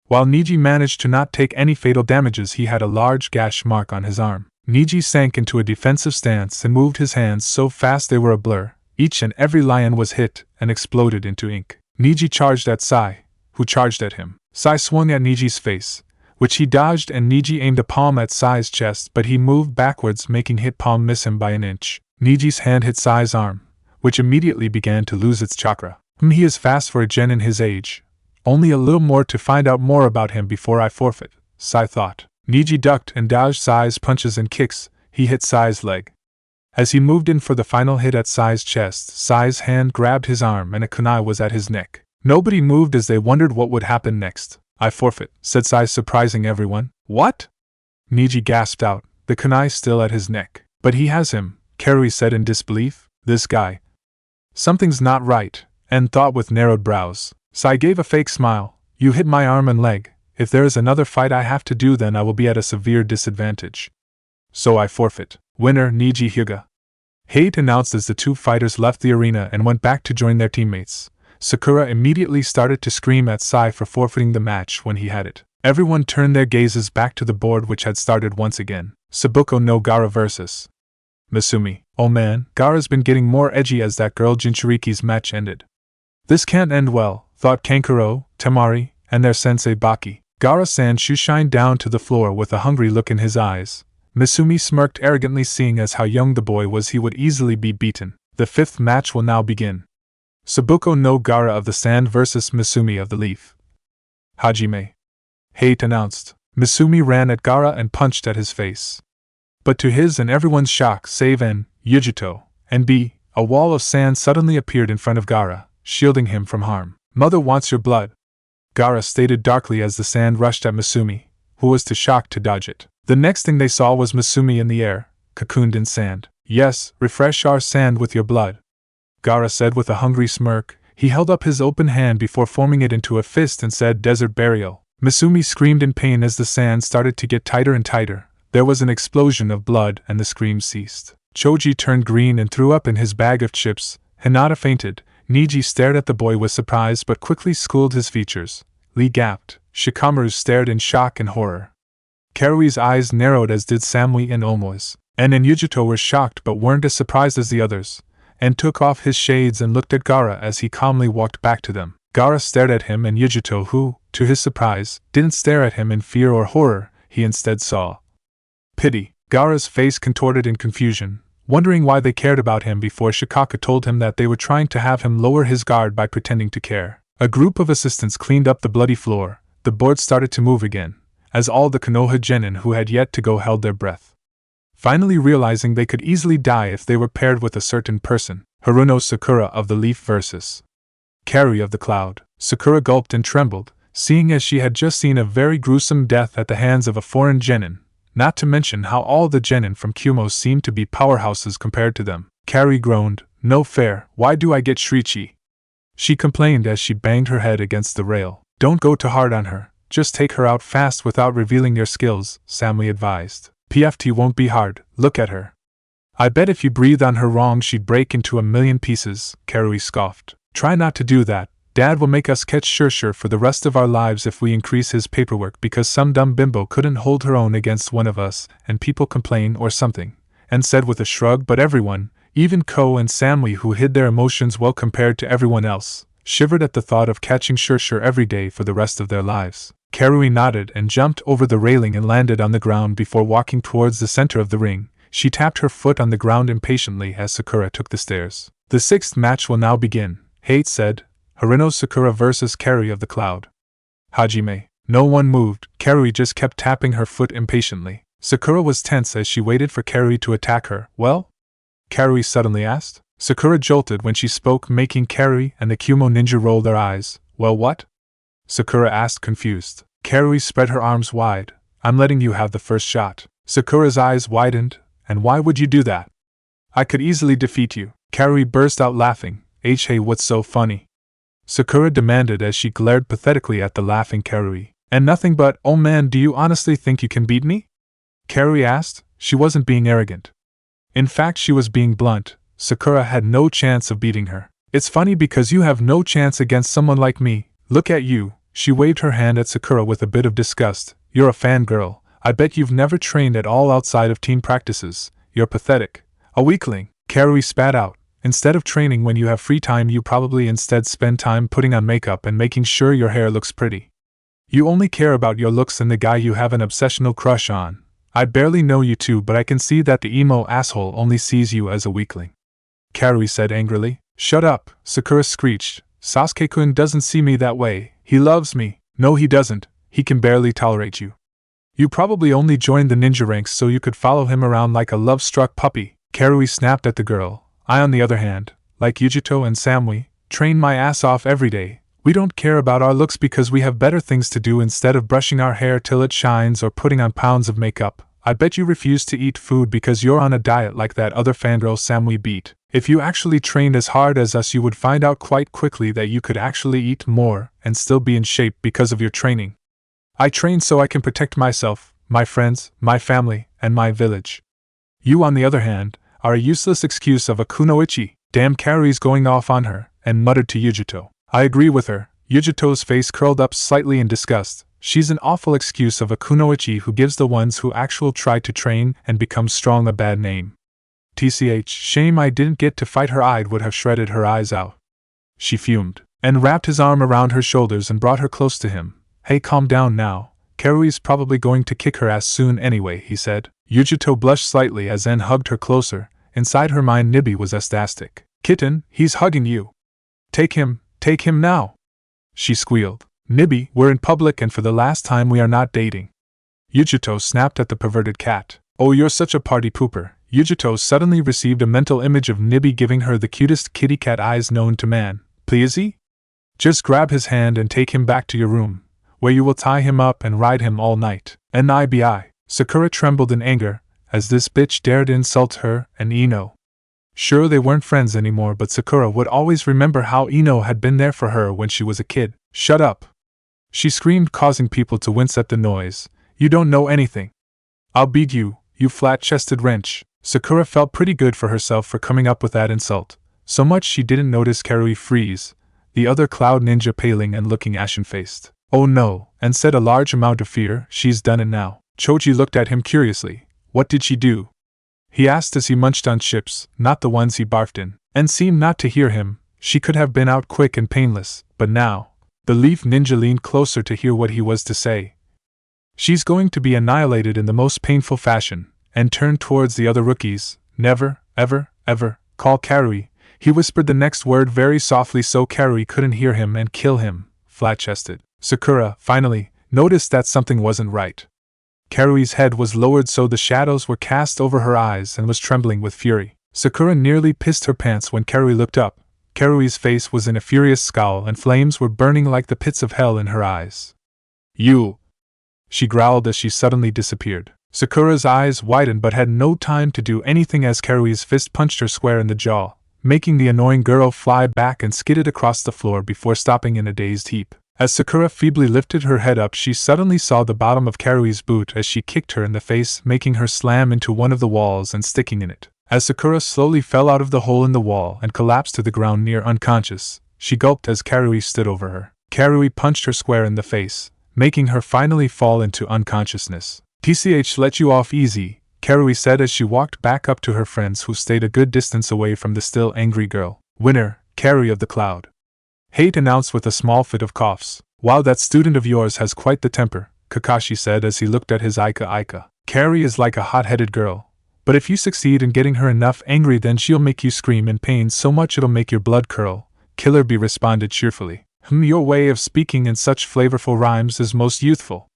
While Neji managed to not take any fatal damages, he had a large gash mark on his arm. Neji sank into a defensive stance and moved his hands so fast they were a blur. Each and every lion was hit and exploded into ink. Neji charged at Sai, who charged at him. Sai swung at Neji's face, which he dodged, and Neji aimed a palm at Sai's chest, but he moved backwards, making hit palm miss him by an inch. Neji's hand hit Sai's arm, which immediately began to lose its chakra. He is fast for a genin his age. Only a little more to find out more about him before I forfeit, Sai thought. Neji ducked and dodged Sai's punches and kicks. He hit Sai's leg. As he moved in for the final hit at Sai's chest, Sai's hand grabbed his arm and a kunai was at his neck. Nobody moved as they wondered what would happen next. I forfeit, said Sai, surprising everyone. What? Neji gasped out, the kunai still at his neck. But he has him, Karui said in disbelief. This guy. Something's not right, and thought with narrowed brows. Sai gave a fake smile. You hit my arm and leg. If there is another fight I have to do, then I will be at a severe disadvantage. So I forfeit. Winner Neji Hyuga. Hate announced as the two fighters left the arena and went back to join their teammates. Sakura immediately started to scream at Sai for forfeiting the match when he had it. Everyone turned their gazes back to the board, which had started once again. Sabuko no Gaara vs. Misumi. Oh man, Gaara's been getting more edgy as that girl Jinchuuriki's match ended. This can't end well, thought Kankuro, Temari, and their sensei Baki. Gaara-san shooshined down to the floor with a hungry look in his eyes. Misumi smirked arrogantly, seeing as how young the boy was he would easily be beaten. The fifth match will now begin. Sabuko no Gaara of the Sand vs. Misumi of the Leaf. Hajime. Hate announced. Misumi ran at Gaara and punched at his face. But to his and everyone's shock, save N, Yugito, and B, a wall of sand suddenly appeared in front of Gaara, shielding him from harm. Mother wants your blood, Gaara stated darkly as the sand rushed at Misumi, who was too shocked to dodge it. The next thing they saw was Misumi in the air, cocooned in sand. Yes, refresh our sand with your blood, Gaara said with a hungry smirk. He held up his open hand before forming it into a fist and said, Desert burial. Misumi screamed in pain as the sand started to get tighter and tighter. There was an explosion of blood and the screams ceased. Choji turned green and threw up in his bag of chips. Hinata fainted. Neji stared at the boy with surprise but quickly schooled his features. Lee gasped. Shikamaru stared in shock and horror. Karui's eyes narrowed, as did Samui and Omoi's. En and Yugito were shocked but weren't as surprised as the others. En took off his shades and looked at Gaara as he calmly walked back to them. Gaara stared at him and Yugito, who, to his surprise, didn't stare at him in fear or horror. He instead saw pity. Gaara's face contorted in confusion, wondering why they cared about him before Shikaka told him that they were trying to have him lower his guard by pretending to care. A group of assistants cleaned up the bloody floor. The board started to move again, as all the Konoha genin who had yet to go held their breath, finally realizing they could easily die if they were paired with a certain person. Haruno Sakura of the Leaf vs. Karui of the Cloud. Sakura gulped and trembled, seeing as she had just seen a very gruesome death at the hands of a foreign genin, not to mention how all the genin from Kumo seemed to be powerhouses compared to them. Karui groaned, No fair, why do I get Shirichi? She complained as she banged her head against the rail. Don't go too hard on her, just take her out fast without revealing your skills, Samui advised. PFT won't be hard, look at her. I bet if you breathe on her wrong she'd break into a million pieces, Karui scoffed. Try not to do that, Dad will make us catch Shirshir for the rest of our lives if we increase his paperwork because some dumb bimbo couldn't hold her own against one of us and people complain or something, and said with a shrug. But everyone, even Ko and Samui, who hid their emotions well compared to everyone else, shivered at the thought of catching Shirshir every day for the rest of their lives. Karui nodded and jumped over the railing and landed on the ground before walking towards the center of the ring. She tapped her foot on the ground impatiently as Sakura took the stairs. The sixth match will now begin, Hate said. Haruno Sakura vs. Karui of the Cloud. Hajime. No one moved. Karui just kept tapping her foot impatiently. Sakura was tense as she waited for Karui to attack her. Well? Karui suddenly asked. Sakura jolted when she spoke, making Karui and the Kumo ninja roll their eyes. Well, what? Sakura asked, confused. Karui spread her arms wide. I'm letting you have the first shot. Sakura's eyes widened. And why would you do that? I could easily defeat you. Karui burst out laughing. Hey, what's so funny? Sakura demanded as she glared pathetically at the laughing Karui. And nothing but, oh man, do you honestly think you can beat me? Karui asked. She wasn't being arrogant. In fact, she was being blunt. Sakura had no chance of beating her. It's funny because you have no chance against someone like me. Look at you. She waved her hand at Sakura with a bit of disgust. You're a fangirl. I bet you've never trained at all outside of team practices. You're pathetic. A weakling. Karui spat out. Instead of training when you have free time, you probably instead spend time putting on makeup and making sure your hair looks pretty. You only care about your looks and the guy you have an obsessional crush on. I barely know you two, but I can see that the emo asshole only sees you as a weakling. Karui said angrily. Shut up, Sakura screeched. Sasuke-kun doesn't see me that way. He loves me. No, he doesn't. He can barely tolerate you. You probably only joined the ninja ranks so you could follow him around like a love-struck puppy. Karui snapped at the girl. I, on the other hand, like Yugito and Samui, train my ass off every day. We don't care about our looks because we have better things to do instead of brushing our hair till it shines or putting on pounds of makeup. I bet you refuse to eat food because you're on a diet like that other fangirl Samui beat. If you actually trained as hard as us, you would find out quite quickly that you could actually eat more and still be in shape because of your training. I train so I can protect myself, my friends, my family, and my village. You, on the other hand, are a useless excuse of a kunoichi. Damn, Karui's going off on her, and muttered to Yugito. I agree with her. Yugito's face curled up slightly in disgust. She's an awful excuse of a kunoichi who gives the ones who actually try to train and become strong a bad name. TCH, shame I didn't get to fight her. I would have shredded her eyes out. She fumed, and wrapped his arm around her shoulders and brought her close to him. Hey, calm down now. Karui's probably going to kick her ass soon anyway, he said. Yugito blushed slightly as Zen hugged her closer. Inside her mind, Nibi was ecstatic. Kitten, he's hugging you. Take him now. She squealed. Nibi, we're in public and for the last time we are not dating. Yugito snapped at the perverted cat. Oh, you're such a party pooper. Yugito suddenly received a mental image of Nibi giving her the cutest kitty cat eyes known to man. Pleasey? Just grab his hand and take him back to your room, where you will tie him up and ride him all night. Nibi. Sakura trembled in anger, as this bitch dared insult her and Ino. Sure, they weren't friends anymore, but Sakura would always remember how Ino had been there for her when she was a kid. Shut up! She screamed, causing people to wince at the noise. You don't know anything. I'll beat you, you flat-chested wrench. Sakura felt pretty good for herself for coming up with that insult, so much she didn't notice Karui freeze, the other cloud ninja paling and looking ashen-faced. Oh no, and said a large amount of fear. She's done it now. Choji looked at him curiously. What did she do? He asked as he munched on chips, not the ones he barfed in, and seemed not to hear him. She could have been out quick and painless, but now. The leaf ninja leaned closer to hear what he was to say. She's going to be annihilated in the most painful fashion, and turned towards the other rookies. Never, ever, ever, call Karui. He whispered the next word very softly so Karui couldn't hear him, and kill him, flat-chested. Sakura, finally, noticed that something wasn't right. Karui's head was lowered so the shadows were cast over her eyes and was trembling with fury. Sakura nearly pissed her pants when Karui looked up. Karui's face was in a furious scowl and flames were burning like the pits of hell in her eyes. You! She growled as she suddenly disappeared. Sakura's eyes widened but had no time to do anything as Karui's fist punched her square in the jaw, making the annoying girl fly back and skidded across the floor before stopping in a dazed heap. As Sakura feebly lifted her head up, she suddenly saw the bottom of Karui's boot as she kicked her in the face, making her slam into one of the walls and sticking in it. As Sakura slowly fell out of the hole in the wall and collapsed to the ground near unconscious, she gulped as Karui stood over her. Karui punched her square in the face, making her finally fall into unconsciousness. TCH, let you off easy, Karui said as she walked back up to her friends who stayed a good distance away from the still angry girl. Winner, Karui of the Cloud. Hate announced with a small fit of coughs. Wow, that student of yours has quite the temper, Kakashi said as he looked at his Aika. Karui is like a hot-headed girl, but if you succeed in getting her enough angry then she'll make you scream in pain so much it'll make your blood curl. Killer Bee responded cheerfully. Your way of speaking in such flavorful rhymes is most youthful.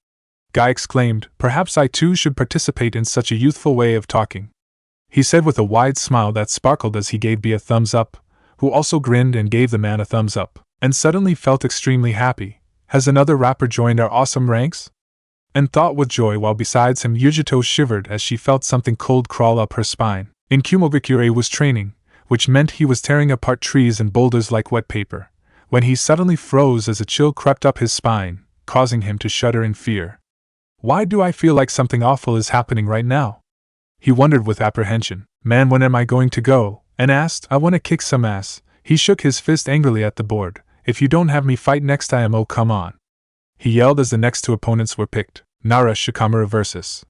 Guy exclaimed, perhaps I too should participate in such a youthful way of talking. He said with a wide smile that sparkled as he gave Bee a thumbs up, who also grinned and gave the man a thumbs up, and suddenly felt extremely happy. Has another rapper joined our awesome ranks? And thought with joy while besides him Yugito shivered as she felt something cold crawl up her spine. In Kumogakure was training, which meant he was tearing apart trees and boulders like wet paper, when he suddenly froze as a chill crept up his spine. causing him to shudder in fear. Why do I feel like something awful is happening right now? He wondered with apprehension. Man, when am I going to go? And asked, I want to kick some ass. He shook his fist angrily at the board. If you don't have me fight next time, oh come on. He yelled as the next two opponents were picked. Nara Shikamaru vs.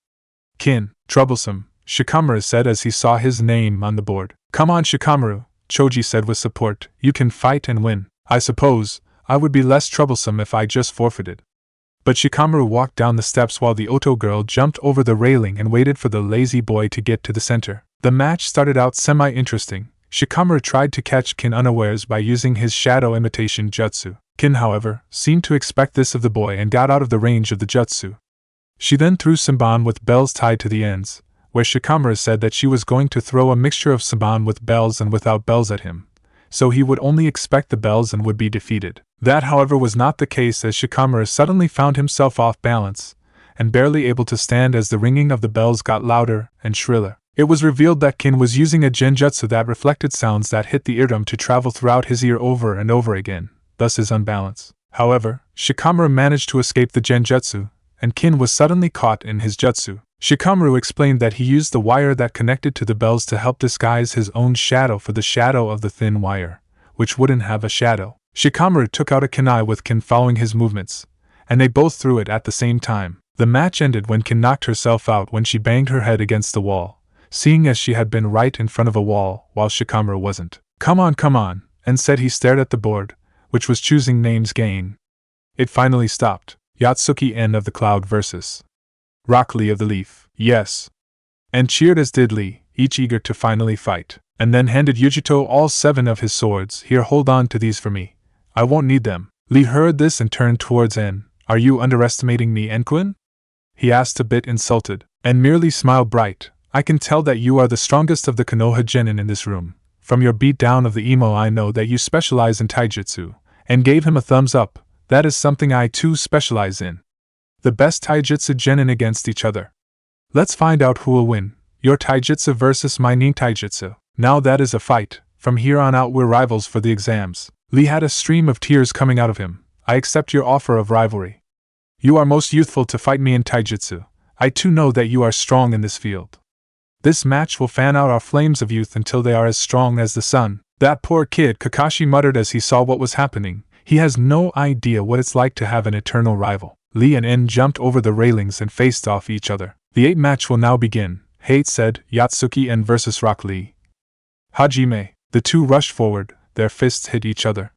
Kin. Troublesome, Shikamaru said as he saw his name on the board. Come on Shikamaru, Choji said with support. You can fight and win. I suppose I would be less troublesome if I just forfeited. But Shikamaru walked down the steps while the Oto girl jumped over the railing and waited for the lazy boy to get to the center. The match started out semi-interesting. Shikamaru tried to catch Kin unawares by using his shadow imitation jutsu. Kin, however, seemed to expect this of the boy and got out of the range of the jutsu. She then threw Samban with bells tied to the ends, where Shikamaru said that she was going to throw a mixture of Samban with bells and without bells at him, so he would only expect the bells and would be defeated. That, however, was not the case, as Shikamaru suddenly found himself off balance, and barely able to stand as the ringing of the bells got louder and shriller. It was revealed that Kin was using a genjutsu that reflected sounds that hit the eardrum to travel throughout his ear over and over again, thus his unbalance. However, Shikamaru managed to escape the genjutsu, and Kin was suddenly caught in his jutsu. Shikamaru explained that he used the wire that connected to the bells to help disguise his own shadow for the shadow of the thin wire, which wouldn't have a shadow. Shikamaru took out a kunai with Kin following his movements, and they both threw it at the same time. The match ended when Kin knocked herself out when she banged her head against the wall, seeing as she had been right in front of a wall while Shikamaru wasn't. Come on, and said he stared at the board, which was choosing names game. It finally stopped. Yatsuki N of the Cloud vs. Rock Lee of the Leaf. Yes. And cheered as did Lee, each eager to finally fight, and then handed Yugito all 7 of his swords. Here, hold on to these for me. I won't need them. Lee heard this and turned towards En. Are you underestimating me, Enquin? He asked, a bit insulted, and merely smiled bright. I can tell that you are the strongest of the Konoha genin in this room. From your beatdown of the emo I know that you specialize in taijutsu, and gave him a thumbs up. That is something I too specialize in. The best taijutsu genin against each other. Let's find out who will win, your taijutsu versus my nin taijutsu. Now that is a fight. From here on out we're rivals for the exams. Lee had a stream of tears coming out of him. I accept your offer of rivalry. You are most youthful to fight me in taijutsu. I too know that you are strong in this field. This match will fan out our flames of youth until they are as strong as the sun. That poor kid, Kakashi muttered as he saw what was happening. He has no idea what it's like to have an eternal rival. Lee and En jumped over the railings and faced off each other. The 8 match will now begin, Hate said, Yatsuki En vs. Rock Lee. Hajime. The two rushed forward, their fists hit each other.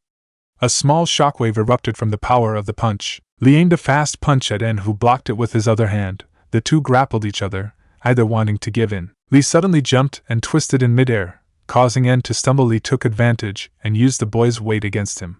A small shockwave erupted from the power of the punch. Lee aimed a fast punch at En, who blocked it with his other hand. The two grappled each other, either wanting to give in. Lee suddenly jumped and twisted in midair, causing En to stumble. Lee took advantage and used the boy's weight against him.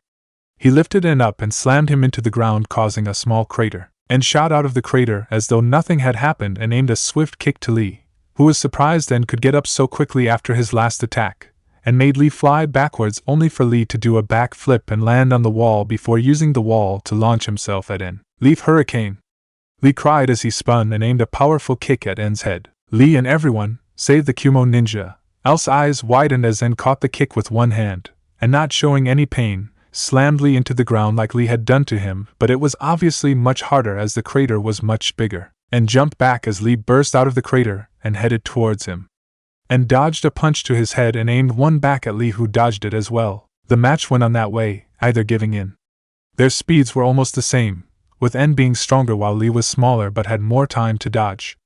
He lifted En up and slammed him into the ground, causing a small crater. En shot out of the crater as though nothing had happened and aimed a swift kick to Lee, who was surprised En could get up so quickly after his last attack, and made Lee fly backwards, only for Lee to do a back flip and land on the wall before using the wall to launch himself at En. Leaf Hurricane! Lee cried as he spun and aimed a powerful kick at En's head. Lee and everyone, save the Kumo ninja, else eyes widened as En caught the kick with one hand, and not showing any pain, slammed Lee into the ground like Lee had done to him, but it was obviously much harder as the crater was much bigger, and jumped back as Lee burst out of the crater and headed towards him. And dodged a punch to his head and aimed one back at Lee, who dodged it as well. The match went on that way, either giving in. Their speeds were almost the same, with En being stronger while Lee was smaller but had more time to dodge.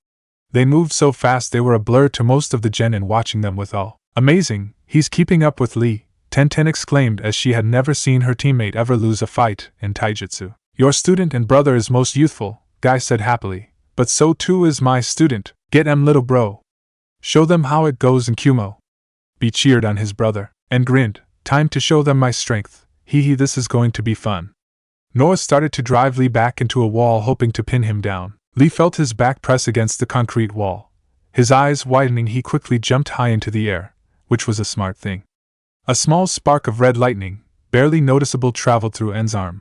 They moved so fast they were a blur to most of the genin watching them with all. Amazing, he's keeping up with Lee, Tenten exclaimed as she had never seen her teammate ever lose a fight in taijutsu. Your student and brother is most youthful, Guy said happily, but so too is my student. Get em, little bro. Show them how it goes in Kumo. Be cheered on his brother, and grinned. Time to show them my strength. Hee hee, this is going to be fun. Noah started to drive Lee back into a wall, hoping to pin him down. Lee felt his back press against the concrete wall. His eyes widening, he quickly jumped high into the air, which was a smart thing. A small spark of red lightning, barely noticeable, traveled through En's arm.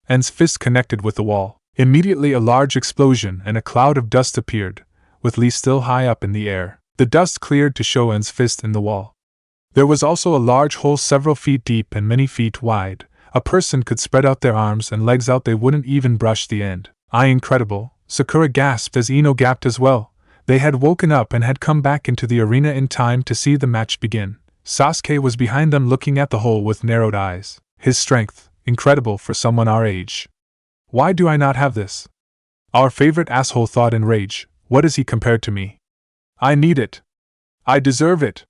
En's fist connected with the wall. Immediately a large explosion and a cloud of dust appeared, with Lee still high up in the air. The dust cleared to show En's fist in the wall. There was also a large hole several feet deep and many feet wide, A person could spread out their arms and legs out, they wouldn't even brush the end. Incredible, Sakura gasped as Ino gasped as well. They had woken up and had come back into the arena in time to see the match begin. Sasuke was behind them looking at the hole with narrowed eyes. His strength, incredible for someone our age. Why do I not have this? Our favorite asshole thought in rage. What is he compared to me? I need it. I deserve it.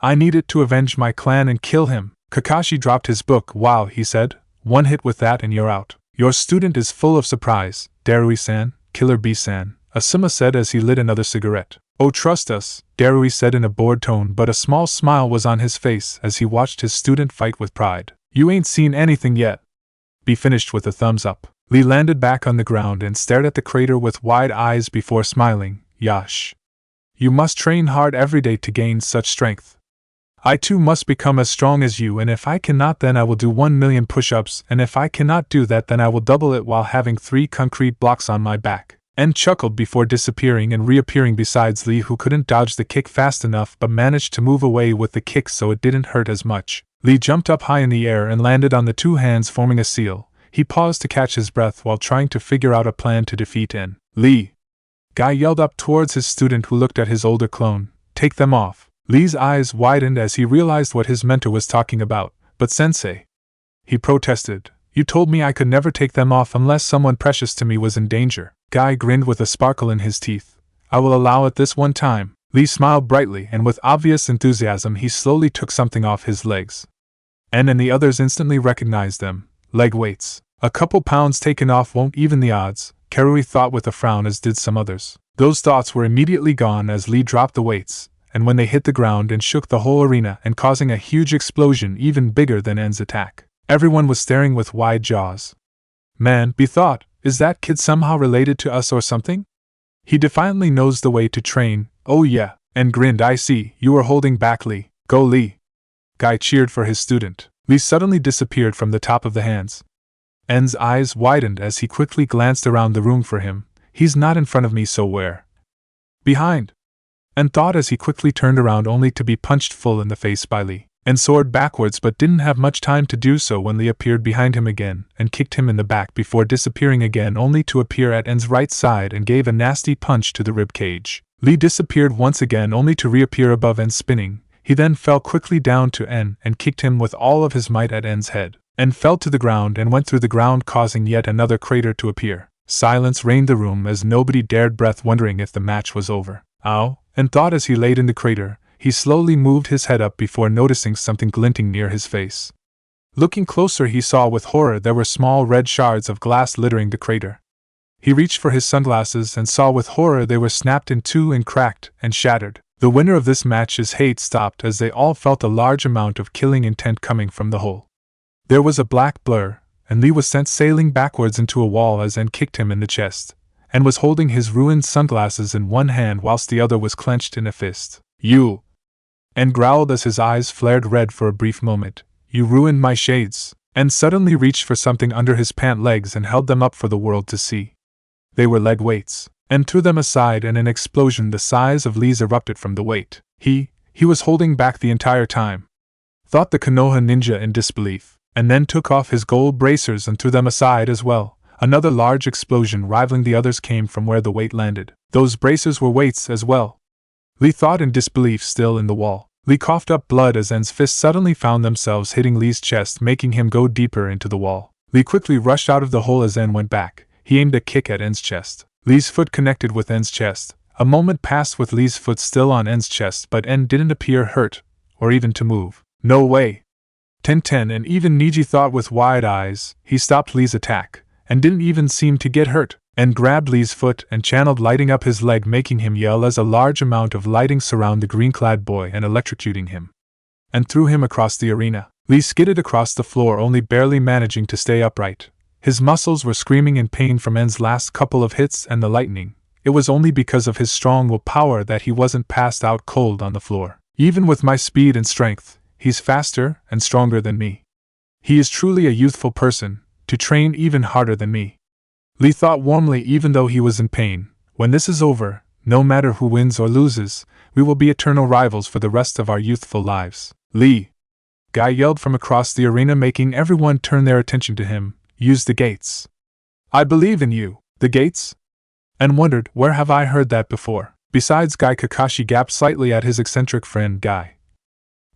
I need it to avenge my clan and kill him. Kakashi dropped his book. Wow, he said. One hit with that and you're out. Your student is full of surprise, Darui-san, Killer B-san, Asuma said as he lit another cigarette. Oh, trust us, Darui said in a bored tone, but a small smile was on his face as he watched his student fight with pride. You ain't seen anything yet. B finished with a thumbs up. Lee landed back on the ground and stared at the crater with wide eyes before smiling. Yash. You must train hard every day to gain such strength. I too must become as strong as you, and if I cannot, then I will do 1 million push-ups, and if I cannot do that, then I will double it while having 3 concrete blocks on my back. And chuckled before disappearing and reappearing besides Lee, who couldn't dodge the kick fast enough but managed to move away with the kick so it didn't hurt as much. Lee jumped up high in the air and landed on the 2 hands forming a seal. He paused to catch his breath while trying to figure out a plan to defeat N. Lee. Guy yelled up towards his student, who looked at his older clone. Take them off. Lee's eyes widened as he realized what his mentor was talking about. But sensei, he protested, you told me I could never take them off unless someone precious to me was in danger. Guy grinned with a sparkle in his teeth. I will allow it this one time. Lee smiled brightly, and with obvious enthusiasm he slowly took something off his legs. N and the others instantly recognized them. Leg weights. A couple pounds taken off won't even the odds, Karui thought with a frown, as did some others. Those thoughts were immediately gone as Lee dropped the weights, and when they hit the ground and shook the whole arena and causing a huge explosion even bigger than N's attack. Everyone was staring with wide jaws. Man, B thought, is that kid somehow related to us or something? He defiantly knows the way to train. Oh yeah, and grinned. I see, you are holding back, Lee. Go Lee. Guy cheered for his student. Lee suddenly disappeared from the top of the hands. N's eyes widened as he quickly glanced around the room for him. He's not in front of me, so where? Behind. And thought as he quickly turned around only to be punched full in the face by Lee, and soared backwards but didn't have much time to do so when Lee appeared behind him again and kicked him in the back before disappearing again only to appear at N's right side and gave a nasty punch to the rib cage. Lee disappeared once again only to reappear above N spinning. He then fell quickly down to N and kicked him with all of his might at N's head, and fell to the ground and went through the ground, causing yet another crater to appear. Silence reigned the room as nobody dared breath, wondering if the match was over. Ow, and thought as he laid in the crater. He slowly moved his head up before noticing something glinting near his face. Looking closer, he saw with horror there were small red shards of glass littering the crater. He reached for his sunglasses and saw with horror they were snapped in two and cracked and shattered. The winner of this match's hate stopped as they all felt a large amount of killing intent coming from the hole. There was a black blur, and Lee was sent sailing backwards into a wall as N kicked him in the chest, and was holding his ruined sunglasses in one hand whilst the other was clenched in a fist. You! N growled as his eyes flared red for a brief moment. You ruined my shades! And suddenly reached for something under his pant legs and held them up for the world to see. They were lead weights, and threw them aside, and an explosion the size of Lee's erupted from the weight. He was holding back the entire time, thought the Konoha ninja in disbelief, and then took off his gold bracers and threw them aside as well. Another large explosion rivaling the others came from where the weight landed. Those bracers were weights as well. Lee thought in disbelief, still in the wall. Lee coughed up blood as N's fists suddenly found themselves hitting Lee's chest, making him go deeper into the wall. Lee quickly rushed out of the hole as N went back. He aimed a kick at N's chest. Lee's foot connected with N's chest. A moment passed with Lee's foot still on N's chest, but N didn't appear hurt, or even to move. No way! Ten and even Neji thought with wide eyes. He stopped Lee's attack, and didn't even seem to get hurt, and grabbed Lee's foot and channeled lighting up his leg, making him yell as a large amount of lighting surrounded the green-clad boy and electrocuting him, and threw him across the arena. Lee skidded across the floor, only barely managing to stay upright. His muscles were screaming in pain from N's last couple of hits and the lightning. It was only because of his strong willpower that he wasn't passed out cold on the floor. Even with my speed and strength, he's faster and stronger than me. He is truly a youthful person, to train even harder than me. Lee thought warmly, even though he was in pain. When this is over, no matter who wins or loses, we will be eternal rivals for the rest of our youthful lives. Lee! Guy yelled from across the arena, making everyone turn their attention to him. Use the gates. I believe in you. The gates? And wondered, where have I heard that before? Besides Guy, Kakashi gaped slightly at his eccentric friend Guy.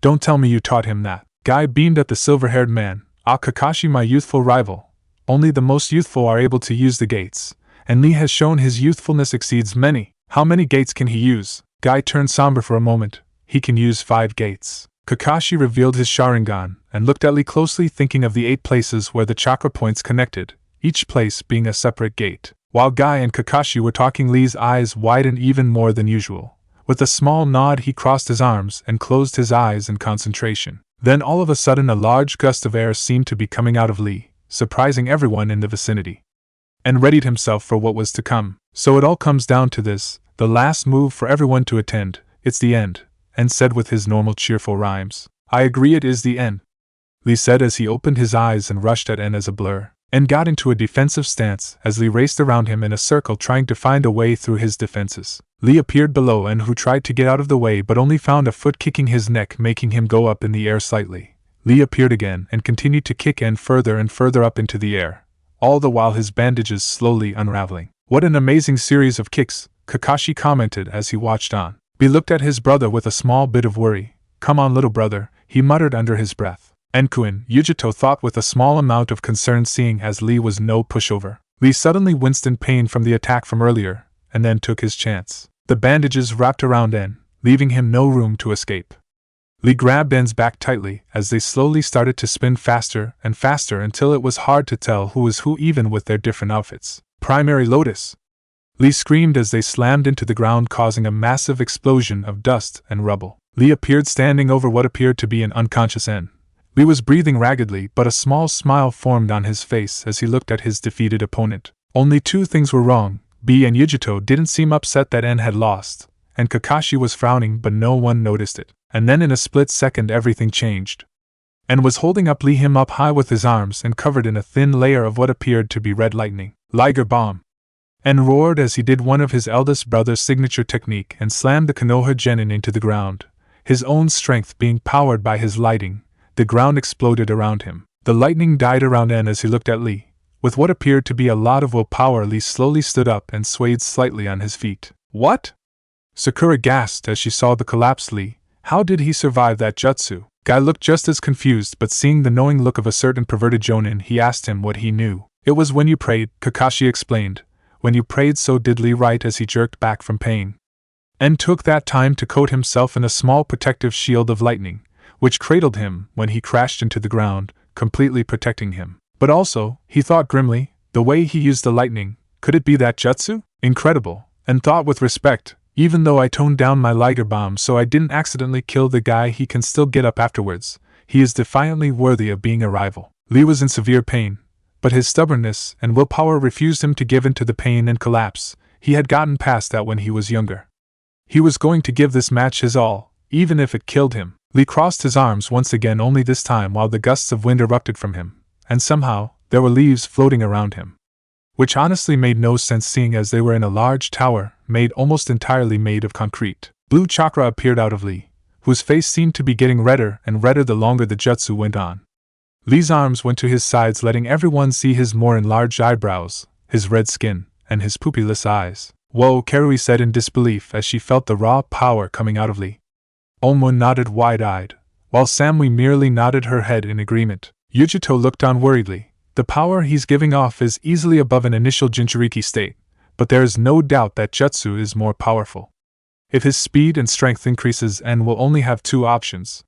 Don't tell me you taught him that. Guy beamed at the silver-haired man. Ah, Kakashi, my youthful rival. Only the most youthful are able to use the gates, and Lee has shown his youthfulness exceeds many. How many gates can he use? Guy turned somber for a moment. He can use 5 gates. Kakashi revealed his Sharingan, and looked at Lee closely, thinking of the 8 places where the chakra points connected, each place being a separate gate. While Guy and Kakashi were talking, Lee's eyes widened even more than usual. With a small nod, he crossed his arms and closed his eyes in concentration. Then all of a sudden a large gust of air seemed to be coming out of Lee, surprising everyone in the vicinity, and readied himself for what was to come. So it all comes down to this, the last move for everyone to attend. It's the end, and said with his normal cheerful rhymes. I agree, it is the end, Lee said as he opened his eyes and rushed at N as a blur, and got into a defensive stance as Lee raced around him in a circle trying to find a way through his defenses. Lee appeared below N, who tried to get out of the way but only found a foot kicking his neck, making him go up in the air slightly. Lee appeared again and continued to kick N further and further up into the air, all the while his bandages slowly unraveling. What an amazing series of kicks, Kakashi commented as he watched on. He looked at his brother with a small bit of worry. Come on, little brother, he muttered under his breath. Enkuin, Yugito thought with a small amount of concern, seeing as Lee was no pushover. Lee suddenly winced in pain from the attack from earlier, and then took his chance. The bandages wrapped around N, leaving him no room to escape. Lee grabbed N's back tightly as they slowly started to spin faster and faster until it was hard to tell who was who even with their different outfits. Primary Lotus! Lee screamed as they slammed into the ground, causing a massive explosion of dust and rubble. Lee appeared standing over what appeared to be an unconscious N. Lee was breathing raggedly, but a small smile formed on his face as he looked at his defeated opponent. Only 2 things were wrong. B and Yugito didn't seem upset that N had lost, and Kakashi was frowning, but no one noticed it. And then in a split second everything changed. N was holding up Lee him up high with his arms and covered in a thin layer of what appeared to be red lightning. Liger Bomb! N roared as he did one of his eldest brother's signature technique and slammed the Konoha Genin into the ground. His own strength being powered by his lighting, the ground exploded around him. The lightning died around N as he looked at Lee. With what appeared to be a lot of willpower, Lee slowly stood up and swayed slightly on his feet. What? Sakura gasped as she saw the collapsed Lee. How did he survive that jutsu? Guy looked just as confused, but seeing the knowing look of a certain perverted jonin, he asked him what he knew. It was when you prayed, Kakashi explained. When you prayed, so did Lee, right as he jerked back from pain. And took that time to coat himself in a small protective shield of lightning, which cradled him when he crashed into the ground, completely protecting him. But also, he thought grimly, the way he used the lightning, could it be that jutsu? Incredible, and thought with respect, even though I toned down my Liger Bomb so I didn't accidentally kill the guy, he can still get up afterwards. He is defiantly worthy of being a rival. Lee was in severe pain, but his stubbornness and willpower refused him to give in to the pain and collapse. He had gotten past that when he was younger. He was going to give this match his all, even if it killed him. Lee crossed his arms once again, only this time while the gusts of wind erupted from him, and somehow, there were leaves floating around him. Which honestly made no sense, seeing as they were in a large tower, made almost entirely made of concrete. Blue chakra appeared out of Lee, whose face seemed to be getting redder and redder the longer the jutsu went on. Lee's arms went to his sides, letting everyone see his more enlarged eyebrows, his red skin, and his pupilless eyes. Whoa, Karui said in disbelief as she felt the raw power coming out of Lee. Omoi nodded wide-eyed, while Samui merely nodded her head in agreement. Yugito looked on worriedly. The power he's giving off is easily above an initial Jinchuuriki state, but there is no doubt that jutsu is more powerful. If his speed and strength increases, N will only have 2 options: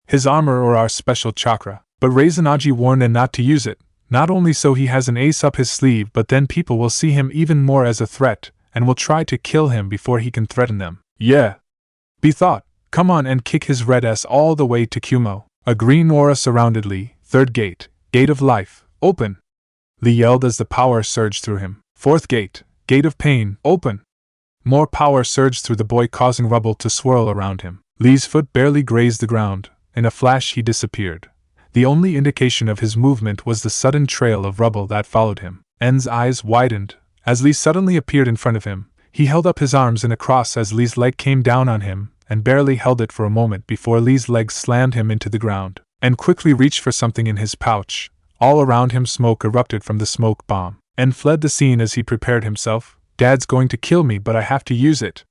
his armor or our special chakra. But Reizanaji warned N not to use it, not only so he has an ace up his sleeve, but then people will see him even more as a threat, and will try to kill him before he can threaten them. Yeah. B thought, come on and kick his red ass all the way to Kumo. A green aura surrounded Lee. 3rd gate, Gate of Life, open! Lee yelled as the power surged through him. 4th gate, Gate of Pain, open! More power surged through the boy, causing rubble to swirl around him. Lee's foot barely grazed the ground. In a flash he disappeared. The only indication of his movement was the sudden trail of rubble that followed him. N's eyes widened as Lee suddenly appeared in front of him. He held up his arms in a cross as Lee's leg came down on him, and barely held it for a moment before Lee's leg slammed him into the ground. and quickly reached for something in his pouch. All around him smoke erupted from the smoke bomb, and fled the scene as he prepared himself. Dad's going to kill me, but I have to use it.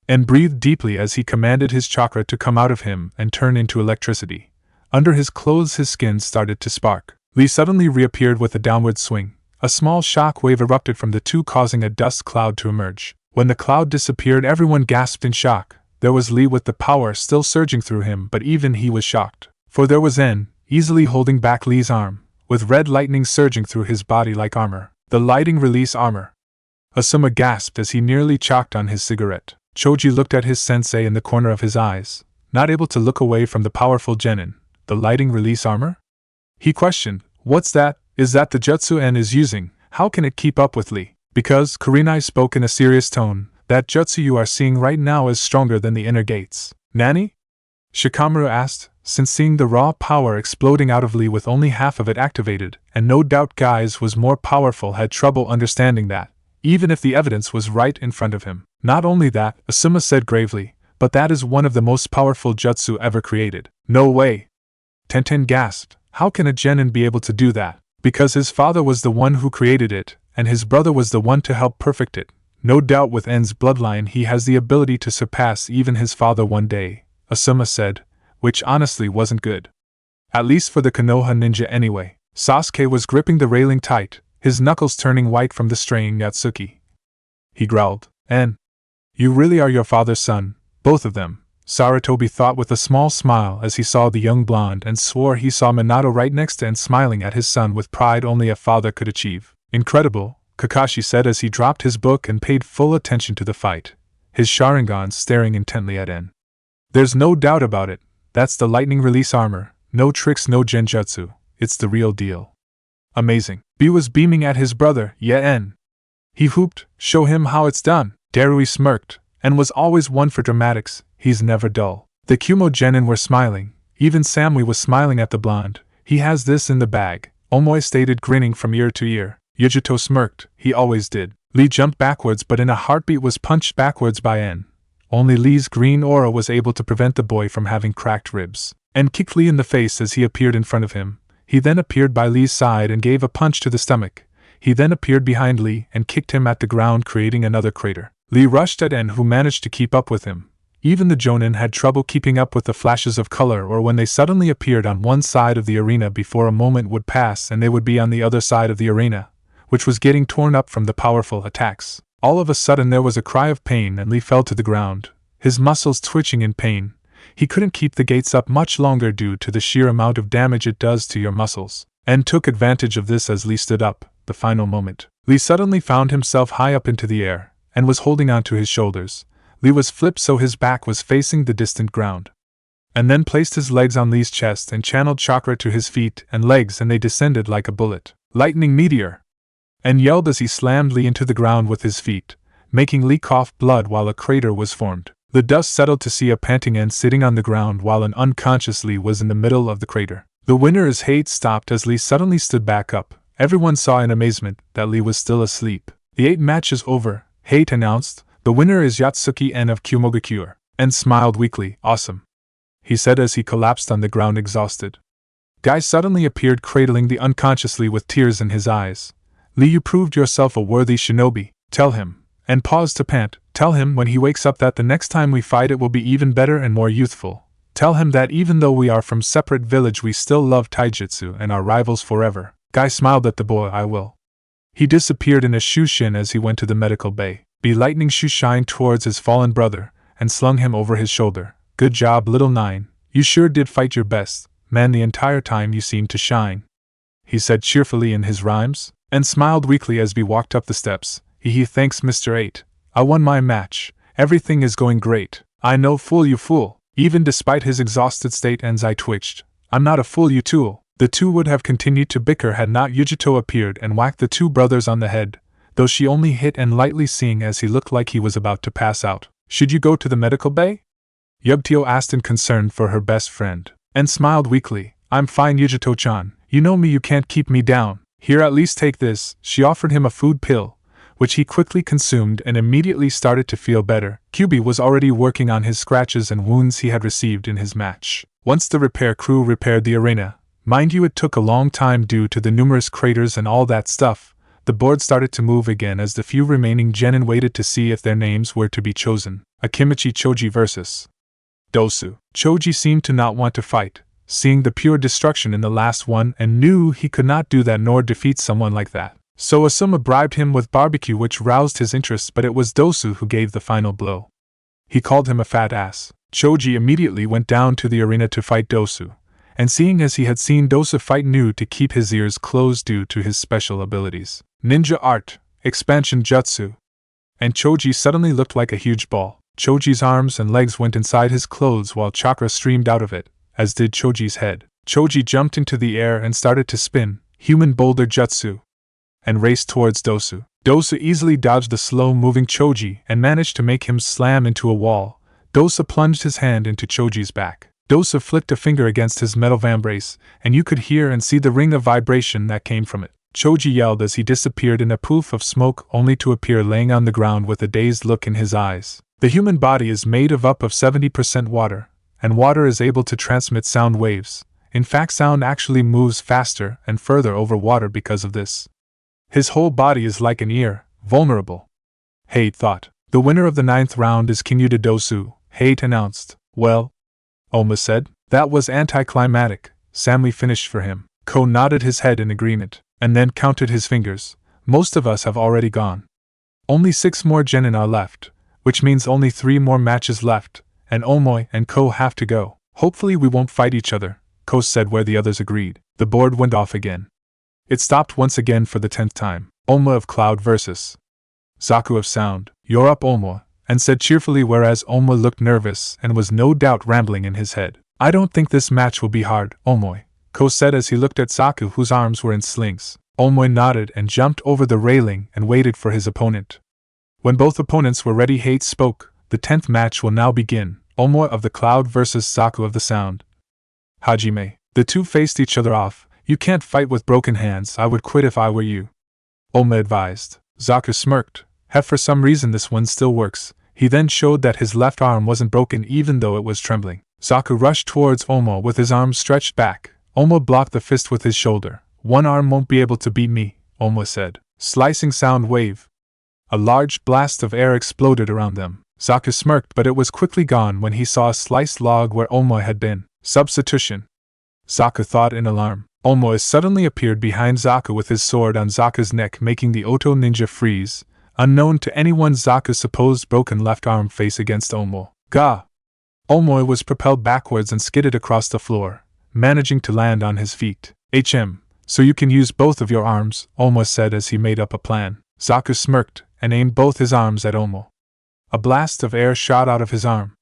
And breathed deeply as he commanded his chakra to come out of him and turn into electricity. Under his clothes his skin started to spark. Lee suddenly reappeared with a downward swing. A small shock wave erupted from the two, causing a dust cloud to emerge. When the cloud disappeared, everyone gasped in shock. There was Lee with the power still surging through him, but even he was shocked. For there was En, easily holding back Lee's arm, with red lightning surging through his body like armor. The lighting release armor. Asuma gasped as he nearly choked on his cigarette. Choji looked at his sensei in the corner of his eyes, not able to look away from the powerful genin. The lighting release armor? He questioned, "What's that? Is that the jutsu En is using? How can it keep up with Lee?" "Because," Kurenai spoke in a serious tone, "that jutsu you are seeing right now is stronger than the inner gates." "Nani?" Shikamaru asked, since seeing the raw power exploding out of Lee with only half of it activated, and no doubt Guy's was more powerful, had trouble understanding that, even if the evidence was right in front of him. "Not only that," Asuma said gravely, "but that is one of the most powerful jutsu ever created." "No way!" Tenten gasped. "How can a genin be able to do that?" "Because his father was the one who created it, and his brother was the one to help perfect it. No doubt with En's bloodline he has the ability to surpass even his father one day," Asuma said, which honestly wasn't good. At least for the Konoha ninja anyway. Sasuke was gripping the railing tight, his knuckles turning white from the strain. "Yatsuki," he growled. "En, you really are your father's son, both of them," Sarutobi thought with a small smile as he saw the young blonde, and swore he saw Minato right next to En smiling at his son with pride only a father could achieve. "Incredible," Kakashi said as he dropped his book and paid full attention to the fight, his Sharingan staring intently at En. "There's no doubt about it, that's the lightning release armor, no tricks, no genjutsu, it's the real deal." "Amazing." B was beaming at his brother. "Yeah, En," he whooped, "show him how it's done." Darui smirked, and was always one for dramatics, he's never dull. The Kumo genin were smiling, even Samui was smiling at the blonde. "He has this in the bag," Omoi stated, grinning from ear to ear. Yugito smirked, "He always did." Lee jumped backwards but in a heartbeat was punched backwards by En. Only Lee's green aura was able to prevent the boy from having cracked ribs. En kicked Lee in the face as he appeared in front of him. He then appeared by Lee's side and gave a punch to the stomach. He then appeared behind Lee and kicked him at the ground, creating another crater. Lee rushed at En, who managed to keep up with him. Even the Jonin had trouble keeping up with the flashes of color, or when they suddenly appeared on one side of the arena before a moment would pass and they would be on the other side of the arena, which was getting torn up from the powerful attacks. All of a sudden there was a cry of pain and Lee fell to the ground, his muscles twitching in pain. He couldn't keep the gates up much longer due to the sheer amount of damage it does to your muscles, and took advantage of this as Lee stood up. The final moment. Lee suddenly found himself high up into the air, and was holding on to his shoulders. Lee was flipped so his back was facing the distant ground. And then placed his legs on Lee's chest and channeled chakra to his feet and legs, and they descended like a bullet. "Lightning meteor!" And yelled as he slammed Lee into the ground with his feet, making Lee cough blood while a crater was formed. The dust settled to see a panting En sitting on the ground while an unconscious Lee was in the middle of the crater. The winner's hate stopped as Lee suddenly stood back up. Everyone saw in amazement that Lee was still asleep. "The 8 match is over," Hate announced. "The winner is Yatsuki En of Kumogakure." En smiled weakly. "Awesome," he said as he collapsed on the ground exhausted. Guy suddenly appeared, cradling the unconscious Lee with tears in his eyes. "Lee, you proved yourself a worthy shinobi. Tell him," and paused to pant, "tell him when he wakes up that the next time we fight it will be even better and more youthful. Tell him that even though we are from separate village we still love taijutsu and are rivals forever." Guy smiled at the boy. "I will." He disappeared in a shushin as he went to the medical bay. B lightning shushined towards his fallen brother, and slung him over his shoulder. "Good job, little nine. You sure did fight your best, man, the entire time you seemed to shine," he said cheerfully in his rhymes, and smiled weakly as B walked up the steps. He thanks Mr. 8. I won my match. Everything is going great. I know, fool you fool. Even despite his exhausted state, En's eye twitched. I'm not a fool, you tool. The two would have continued to bicker had not Yugito appeared and whacked the two brothers on the head, though she only hit En lightly, seeing as he looked like he was about to pass out. "Should you go to the medical bay?" Yugito asked in concern for her best friend. En smiled weakly. "I'm fine, Yugito-chan. You know me, you can't keep me down. Here, at least take this." She offered him a food pill, which he quickly consumed and immediately started to feel better. Kyuubi was already working on his scratches and wounds he had received in his match. Once the repair crew repaired the arena, mind you it took a long time due to the numerous craters and all that stuff, the board started to move again as the few remaining genin waited to see if their names were to be chosen. Akimichi Choji vs. Dosu. Choji seemed to not want to fight, seeing the pure destruction in the last one, and knew he could not do that nor defeat someone like that. So Asuma bribed him with barbecue, which roused his interest, but it was Dosu who gave the final blow. He called him a fat ass. Choji immediately went down to the arena to fight Dosu, and seeing as he had seen Dosu fight, knew to keep his ears closed due to his special abilities. Ninja Art, Expansion Jutsu. And Choji suddenly looked like a huge ball. Choji's arms and legs went inside his clothes while chakra streamed out of it, as did Choji's head. Choji jumped into the air and started to spin, Human Boulder Jutsu, and raced towards Dosu. Dosu easily dodged the slow-moving Choji and managed to make him slam into a wall. Dosu plunged his hand into Choji's back. Dosu flicked a finger against his metal vambrace, and you could hear and see the ring of vibration that came from it. Choji yelled as he disappeared in a poof of smoke, only to appear laying on the ground with a dazed look in his eyes. The human body is made up of 70% water, and water is able to transmit sound waves. In fact, sound actually moves faster and further over water because of this. His whole body is like an ear, vulnerable. Hate thought. The winner of the 9th round is Kinyuda Dosu, Hate announced. Well, Oma said. That was anticlimactic. Samui finished for him. Ko nodded his head in agreement, and then counted his fingers. Most of us have already gone. Only 6 more genin are left, which means only 3 more matches left, and Omoi and Ko have to go. Hopefully we won't fight each other, Ko said, where the others agreed. The board went off again. It stopped once again for the 10th time. Oma of Cloud vs. Zaku of Sound. You're up, Oma, and said cheerfully, whereas Oma looked nervous and was no doubt rambling in his head. I don't think this match will be hard, Omoi, Ko said as he looked at Zaku, whose arms were in slings. Omoi nodded and jumped over the railing and waited for his opponent. When both opponents were ready, Hate spoke. The 10th match will now begin. Omoi of the Cloud vs. Zaku of the Sound. Hajime. The two faced each other off. You can't fight with broken hands. I would quit if I were you, Oma advised. Zaku smirked. For some reason this one still works. He then showed that his left arm wasn't broken even though it was trembling. Zaku rushed towards Oma with his arms stretched back. Oma blocked the fist with his shoulder. One arm won't be able to beat me, Oma said. Slicing sound wave. A large blast of air exploded around them. Zaku smirked, but it was quickly gone when he saw a sliced log where Omoi had been. Substitution, Zaku thought in alarm. Omoi suddenly appeared behind Zaku with his sword on Zaku's neck, making the Oto ninja freeze. Unknown to anyone, Zaku's supposed broken left arm face against Omoi. Ga! Omoi was propelled backwards and skidded across the floor, managing to land on his feet. So you can use both of your arms, Omoi said as he made up a plan. Zaku smirked and aimed both his arms at Omoi. A blast of air shot out of his arm.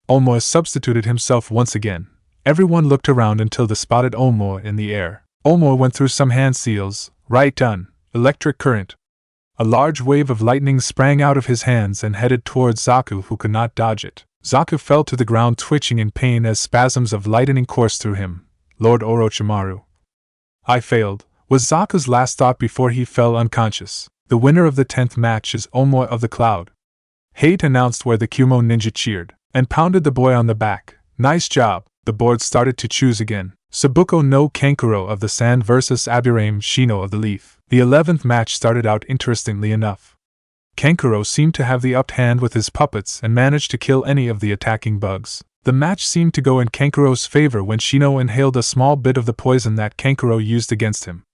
Omoi substituted himself once again. Everyone looked around until they spotted Omoi in the air. Omoi went through some hand seals. Right done. Electric current. A large wave of lightning sprang out of his hands and headed towards Zaku, who could not dodge it. Zaku fell to the ground, twitching in pain as spasms of lightning coursed through him. Lord Orochimaru. I failed, was Zaku's last thought before he fell unconscious. The winner of the 10th match is Omoi of the Cloud. Hate announced, where the Kumo ninja cheered and pounded the boy on the back. Nice job. The board started to choose again. Sabuko no Kankuro of the Sand vs. Aburame Shino of the Leaf. The 11th match started out interestingly enough. Kankuro seemed to have the upper hand with his puppets and managed to kill any of the attacking bugs. The match seemed to go in Kankuro's favor when Shino inhaled a small bit of the poison that Kankuro used against him.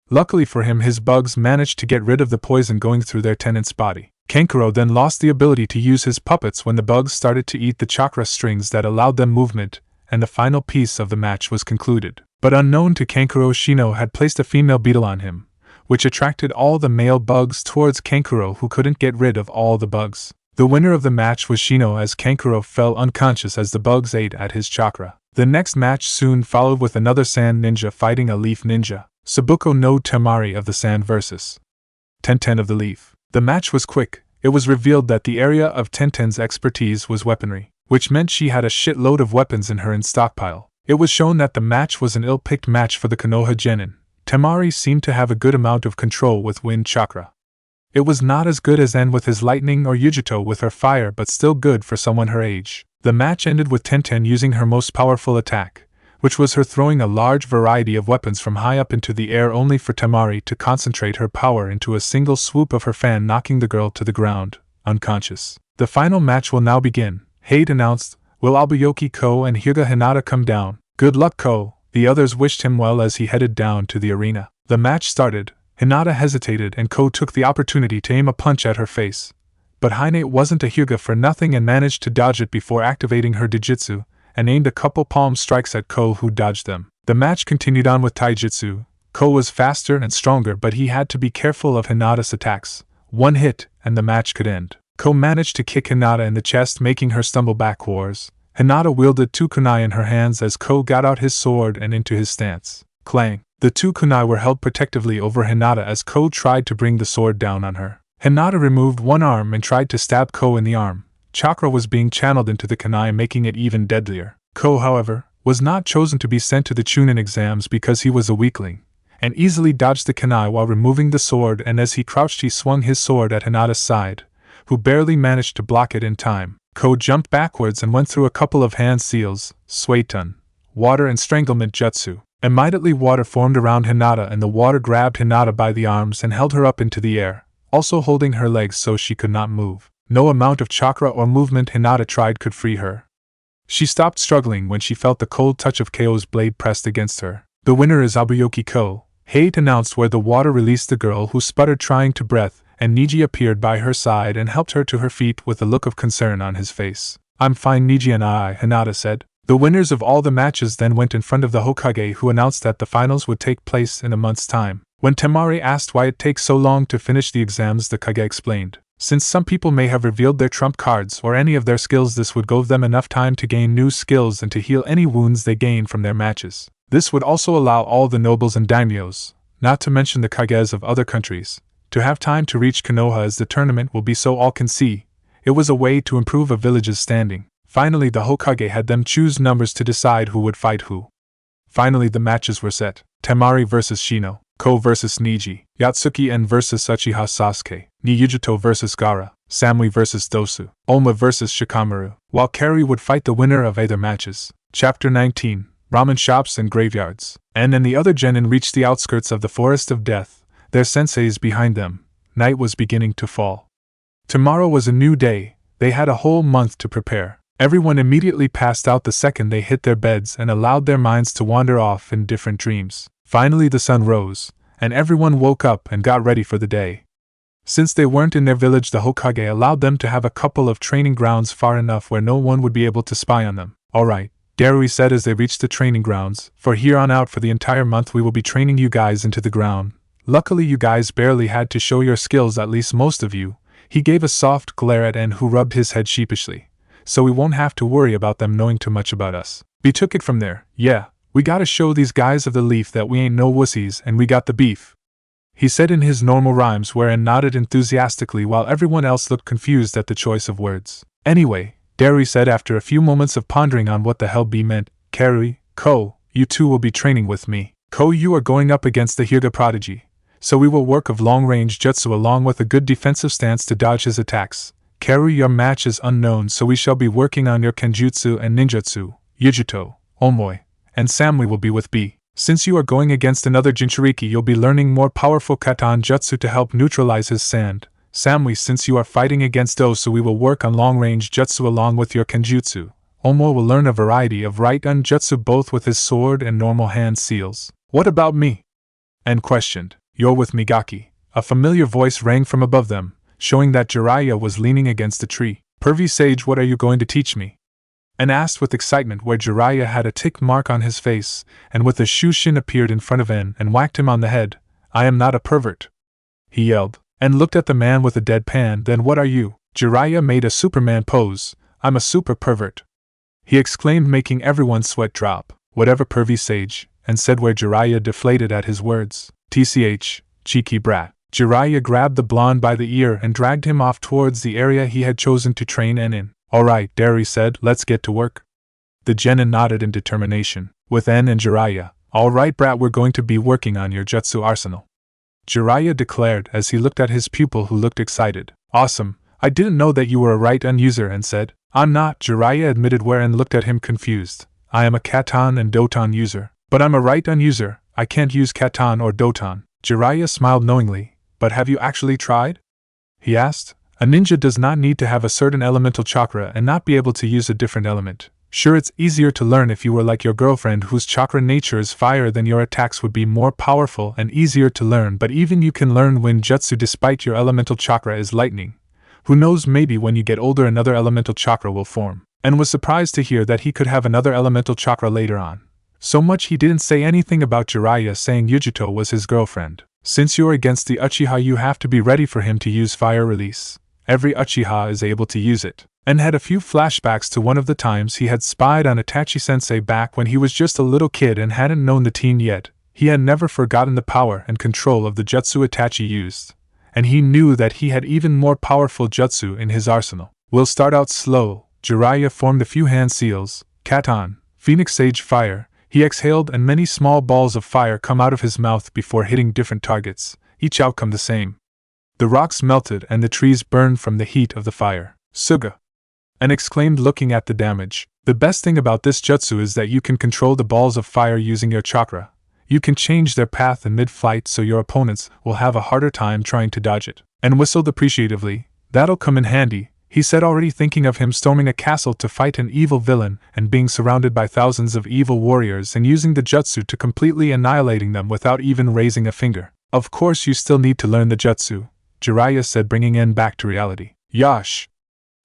Luckily for him, his bugs managed to get rid of the poison going through their tenant's body. Kankuro then lost the ability to use his puppets when the bugs started to eat the chakra strings that allowed them movement, and the final piece of the match was concluded. But unknown to Kankuro, Shino had placed a female beetle on him, which attracted all the male bugs towards Kankuro, who couldn't get rid of all the bugs. The winner of the match was Shino, as Kankuro fell unconscious as the bugs ate at his chakra. The next match soon followed with another sand ninja fighting a leaf ninja. Sabuko no Temari of the Sand vs. Tenten of the Leaf. The match was quick. It was revealed that the area of Tenten's expertise was weaponry, which meant she had a shitload of weapons in her stockpile. It was shown that the match was an ill-picked match for the Konoha Genin. Temari seemed to have a good amount of control with wind chakra. It was not as good as En with his lightning or Yugito with her fire, but still good for someone her age. The match ended with Tenten using her most powerful attack, which was her throwing a large variety of weapons from high up into the air, only for Temari to concentrate her power into a single swoop of her fan, knocking the girl to the ground, unconscious. The final match will now begin, Hade announced. Will Aoyuki Ko and Hyuga Hinata come down? Good luck, Ko. The others wished him well as he headed down to the arena. The match started. Hinata hesitated and Ko took the opportunity to aim a punch at her face. But Hinate wasn't a Hyuga for nothing and managed to dodge it before activating her Dijitsu, and aimed a couple palm strikes at Ko, who dodged them. The match continued on with Taijutsu. Ko was faster and stronger, but he had to be careful of Hinata's attacks. One hit, and the match could end. Ko managed to kick Hinata in the chest, making her stumble backwards. Hinata wielded two kunai in her hands as Ko got out his sword and into his stance. Clang! The two kunai were held protectively over Hinata as Ko tried to bring the sword down on her. Hinata removed one arm and tried to stab Ko in the arm. Chakra was being channeled into the kunai, making it even deadlier. Ko, however, was not chosen to be sent to the Chunin exams because he was a weakling, and easily dodged the kunai while removing the sword, and as he crouched he swung his sword at Hinata's side, who barely managed to block it in time. Ko jumped backwards and went through a couple of hand seals, Suetun, water and stranglement jutsu. Immediately water formed around Hinata and the water grabbed Hinata by the arms and held her up into the air, also holding her legs so she could not move. No amount of chakra or movement Hinata tried could free her. She stopped struggling when she felt the cold touch of Ko's blade pressed against her. The winner is Aoyuki Ko, Hate announced, where the water released the girl who sputtered trying to breath, and Neji appeared by her side and helped her to her feet with a look of concern on his face. I'm fine, Neji and I, Hinata said. The winners of all the matches then went in front of the Hokage, who announced that the finals would take place in a month's time. When Temari asked why it takes so long to finish the exams, the Kage explained. Since some people may have revealed their trump cards or any of their skills, this would give them enough time to gain new skills and to heal any wounds they gain from their matches. This would also allow all the nobles and daimyos, not to mention the Kages of other countries, to have time to reach Konoha, as the tournament will be so all can see. It was a way to improve a village's standing. Finally, the Hokage had them choose numbers to decide who would fight who. Finally, the matches were set. Temari vs Shino, Ko vs Neji, Yatsuki En vs Uchiha Sasuke, Yugito vs Gaara, Samui vs Dosu, Omoi vs Shikamaru, while Karui would fight the winner of either matches. Chapter 19, Ramen Shops and Graveyards. En and the other genin reached the outskirts of the Forest of Death, their senseis behind them. Night was beginning to fall. Tomorrow was a new day. They had a whole month to prepare. Everyone immediately passed out the second they hit their beds and allowed their minds to wander off in different dreams. Finally the sun rose, and everyone woke up and got ready for the day. Since they weren't in their village, the Hokage allowed them to have a couple of training grounds far enough where no one would be able to spy on them. Alright, Karui said as they reached the training grounds, for here on out for the entire month we will be training you guys into the ground. Luckily you guys barely had to show your skills, at least most of you. He gave a soft glare at En, who rubbed his head sheepishly. So we won't have to worry about them knowing too much about us. We took it from there. Yeah, we gotta show these guys of the leaf that we ain't no wussies and we got the beef, he said in his normal rhymes, wherein nodded enthusiastically while everyone else looked confused at the choice of words. Anyway, Karui said after a few moments of pondering on what the hell B meant, Karui, Ko, you two will be training with me. Ko, you are going up against the Hyuga prodigy, so we will work of long-range jutsu along with a good defensive stance to dodge his attacks. Karui, your match is unknown, so we shall be working on your kenjutsu and ninjutsu. Yugito, Omoi, and Samui will be with B. Since you are going against another Jinchuuriki, you'll be learning more powerful katan jutsu to help neutralize his sand. Samui, since you are fighting against Dosu, we will work on long-range jutsu along with your kenjutsu. Omoi will learn a variety of right-gun jutsu both with his sword and normal hand seals. What about me? En questioned. You're with Migaki. A familiar voice rang from above them, showing that Jiraiya was leaning against a tree. Pervy Sage, what are you going to teach me? And asked with excitement, where Jiraiya had a tick mark on his face, and with a shushin appeared in front of En and whacked him on the head. I am not a pervert, he yelled, and looked at the man with a deadpan. Then what are you? Jiraiya made a Superman pose. I'm a super pervert, he exclaimed, making everyone's sweat drop. Whatever, Pervy Sage, and said, where Jiraiya deflated at his words. TCH, cheeky brat. Jiraiya grabbed the blonde by the ear and dragged him off towards the area he had chosen to train En in. Alright, Karui said, let's get to work. The genin nodded in determination. With En and Jiraiya. Alright brat, we're going to be working on your jutsu arsenal. Jiraiya declared as he looked at his pupil who looked excited. Awesome, I didn't know that you were a right-hand user, and said. I'm not, Jiraiya admitted and looked at him confused. I am a Katan and Doton user. But I'm a right-hand user, I can't use Katan or Doton. Jiraiya smiled knowingly. But have you actually tried? He asked. A ninja does not need to have a certain elemental chakra and not be able to use a different element. Sure, it's easier to learn if you were like your girlfriend whose chakra nature is fire, then your attacks would be more powerful and easier to learn, but even you can learn wind jutsu despite your elemental chakra is lightning. Who knows, maybe when you get older another elemental chakra will form. And was surprised to hear that he could have another elemental chakra later on. So much he didn't say anything about Jiraiya saying Yugito was his girlfriend. Since you're against the Uchiha, you have to be ready for him to use fire release. Every Uchiha is able to use it. And had a few flashbacks to one of the times he had spied on Itachi-sensei back when he was just a little kid and hadn't known the teen yet. He had never forgotten the power and control of the jutsu Itachi used. And he knew that he had even more powerful jutsu in his arsenal. We'll start out slow. Jiraiya formed a few hand seals. Katan, Phoenix Sage Fire. He exhaled and many small balls of fire come out of his mouth before hitting different targets, each outcome the same. The rocks melted and the trees burned from the heat of the fire. Suga! And exclaimed looking at the damage. The best thing about this jutsu is that you can control the balls of fire using your chakra. You can change their path in mid-flight so your opponents will have a harder time trying to dodge it. And whistled appreciatively. That'll come in handy, he said, already thinking of him storming a castle to fight an evil villain and being surrounded by thousands of evil warriors and using the jutsu to completely annihilating them without even raising a finger. Of course you still need to learn the jutsu, Jiraiya said, bringing En back to reality. Yash!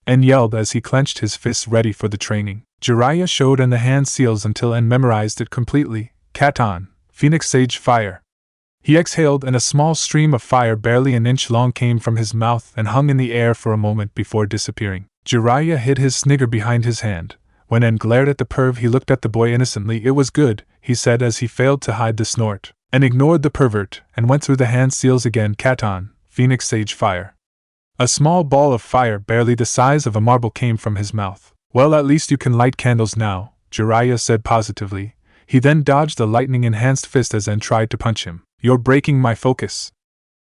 En yelled as he clenched his fists ready for the training. Jiraiya showed En the hand seals until En memorized it completely. Katan, Phoenix Sage Fire. He exhaled and a small stream of fire barely an inch long came from his mouth and hung in the air for a moment before disappearing. Jiraiya hid his snigger behind his hand. When En glared at the perv, he looked at the boy innocently. It was good, he said as he failed to hide the snort. En ignored the pervert and went through the hand seals again. Katan, Phoenix Sage Fire. A small ball of fire barely the size of a marble came from his mouth. Well, at least you can light candles now, Jiraiya said positively. He then dodged a lightning-enhanced fist as En tried to punch him. You're breaking my focus,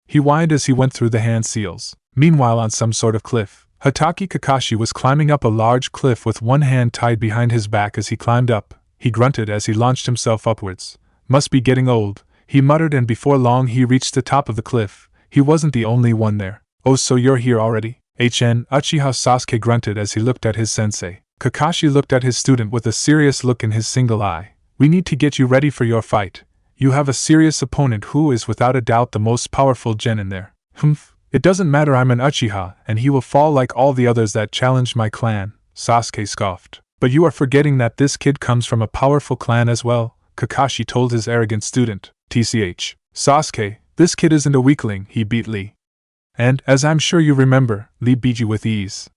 he whined as he went through the hand seals. Meanwhile, on some sort of cliff, Hatake Kakashi was climbing up a large cliff with one hand tied behind his back. As he climbed up, he grunted as he launched himself upwards. Must be getting old, he muttered, and before long he reached the top of the cliff. He wasn't the only one there. Oh, so you're here already? Uchiha Sasuke grunted as he looked at his sensei. Kakashi looked at his student with a serious look in his single eye. We need to get you ready for your fight. You have a serious opponent who is without a doubt the most powerful genin there. Humph, it doesn't matter, I'm an Uchiha, and he will fall like all the others that challenged my clan, Sasuke scoffed. But you are forgetting that this kid comes from a powerful clan as well, Kakashi told his arrogant student. TCH. Sasuke, this kid isn't a weakling, he beat Lee. And, as I'm sure you remember, Lee beat you with ease,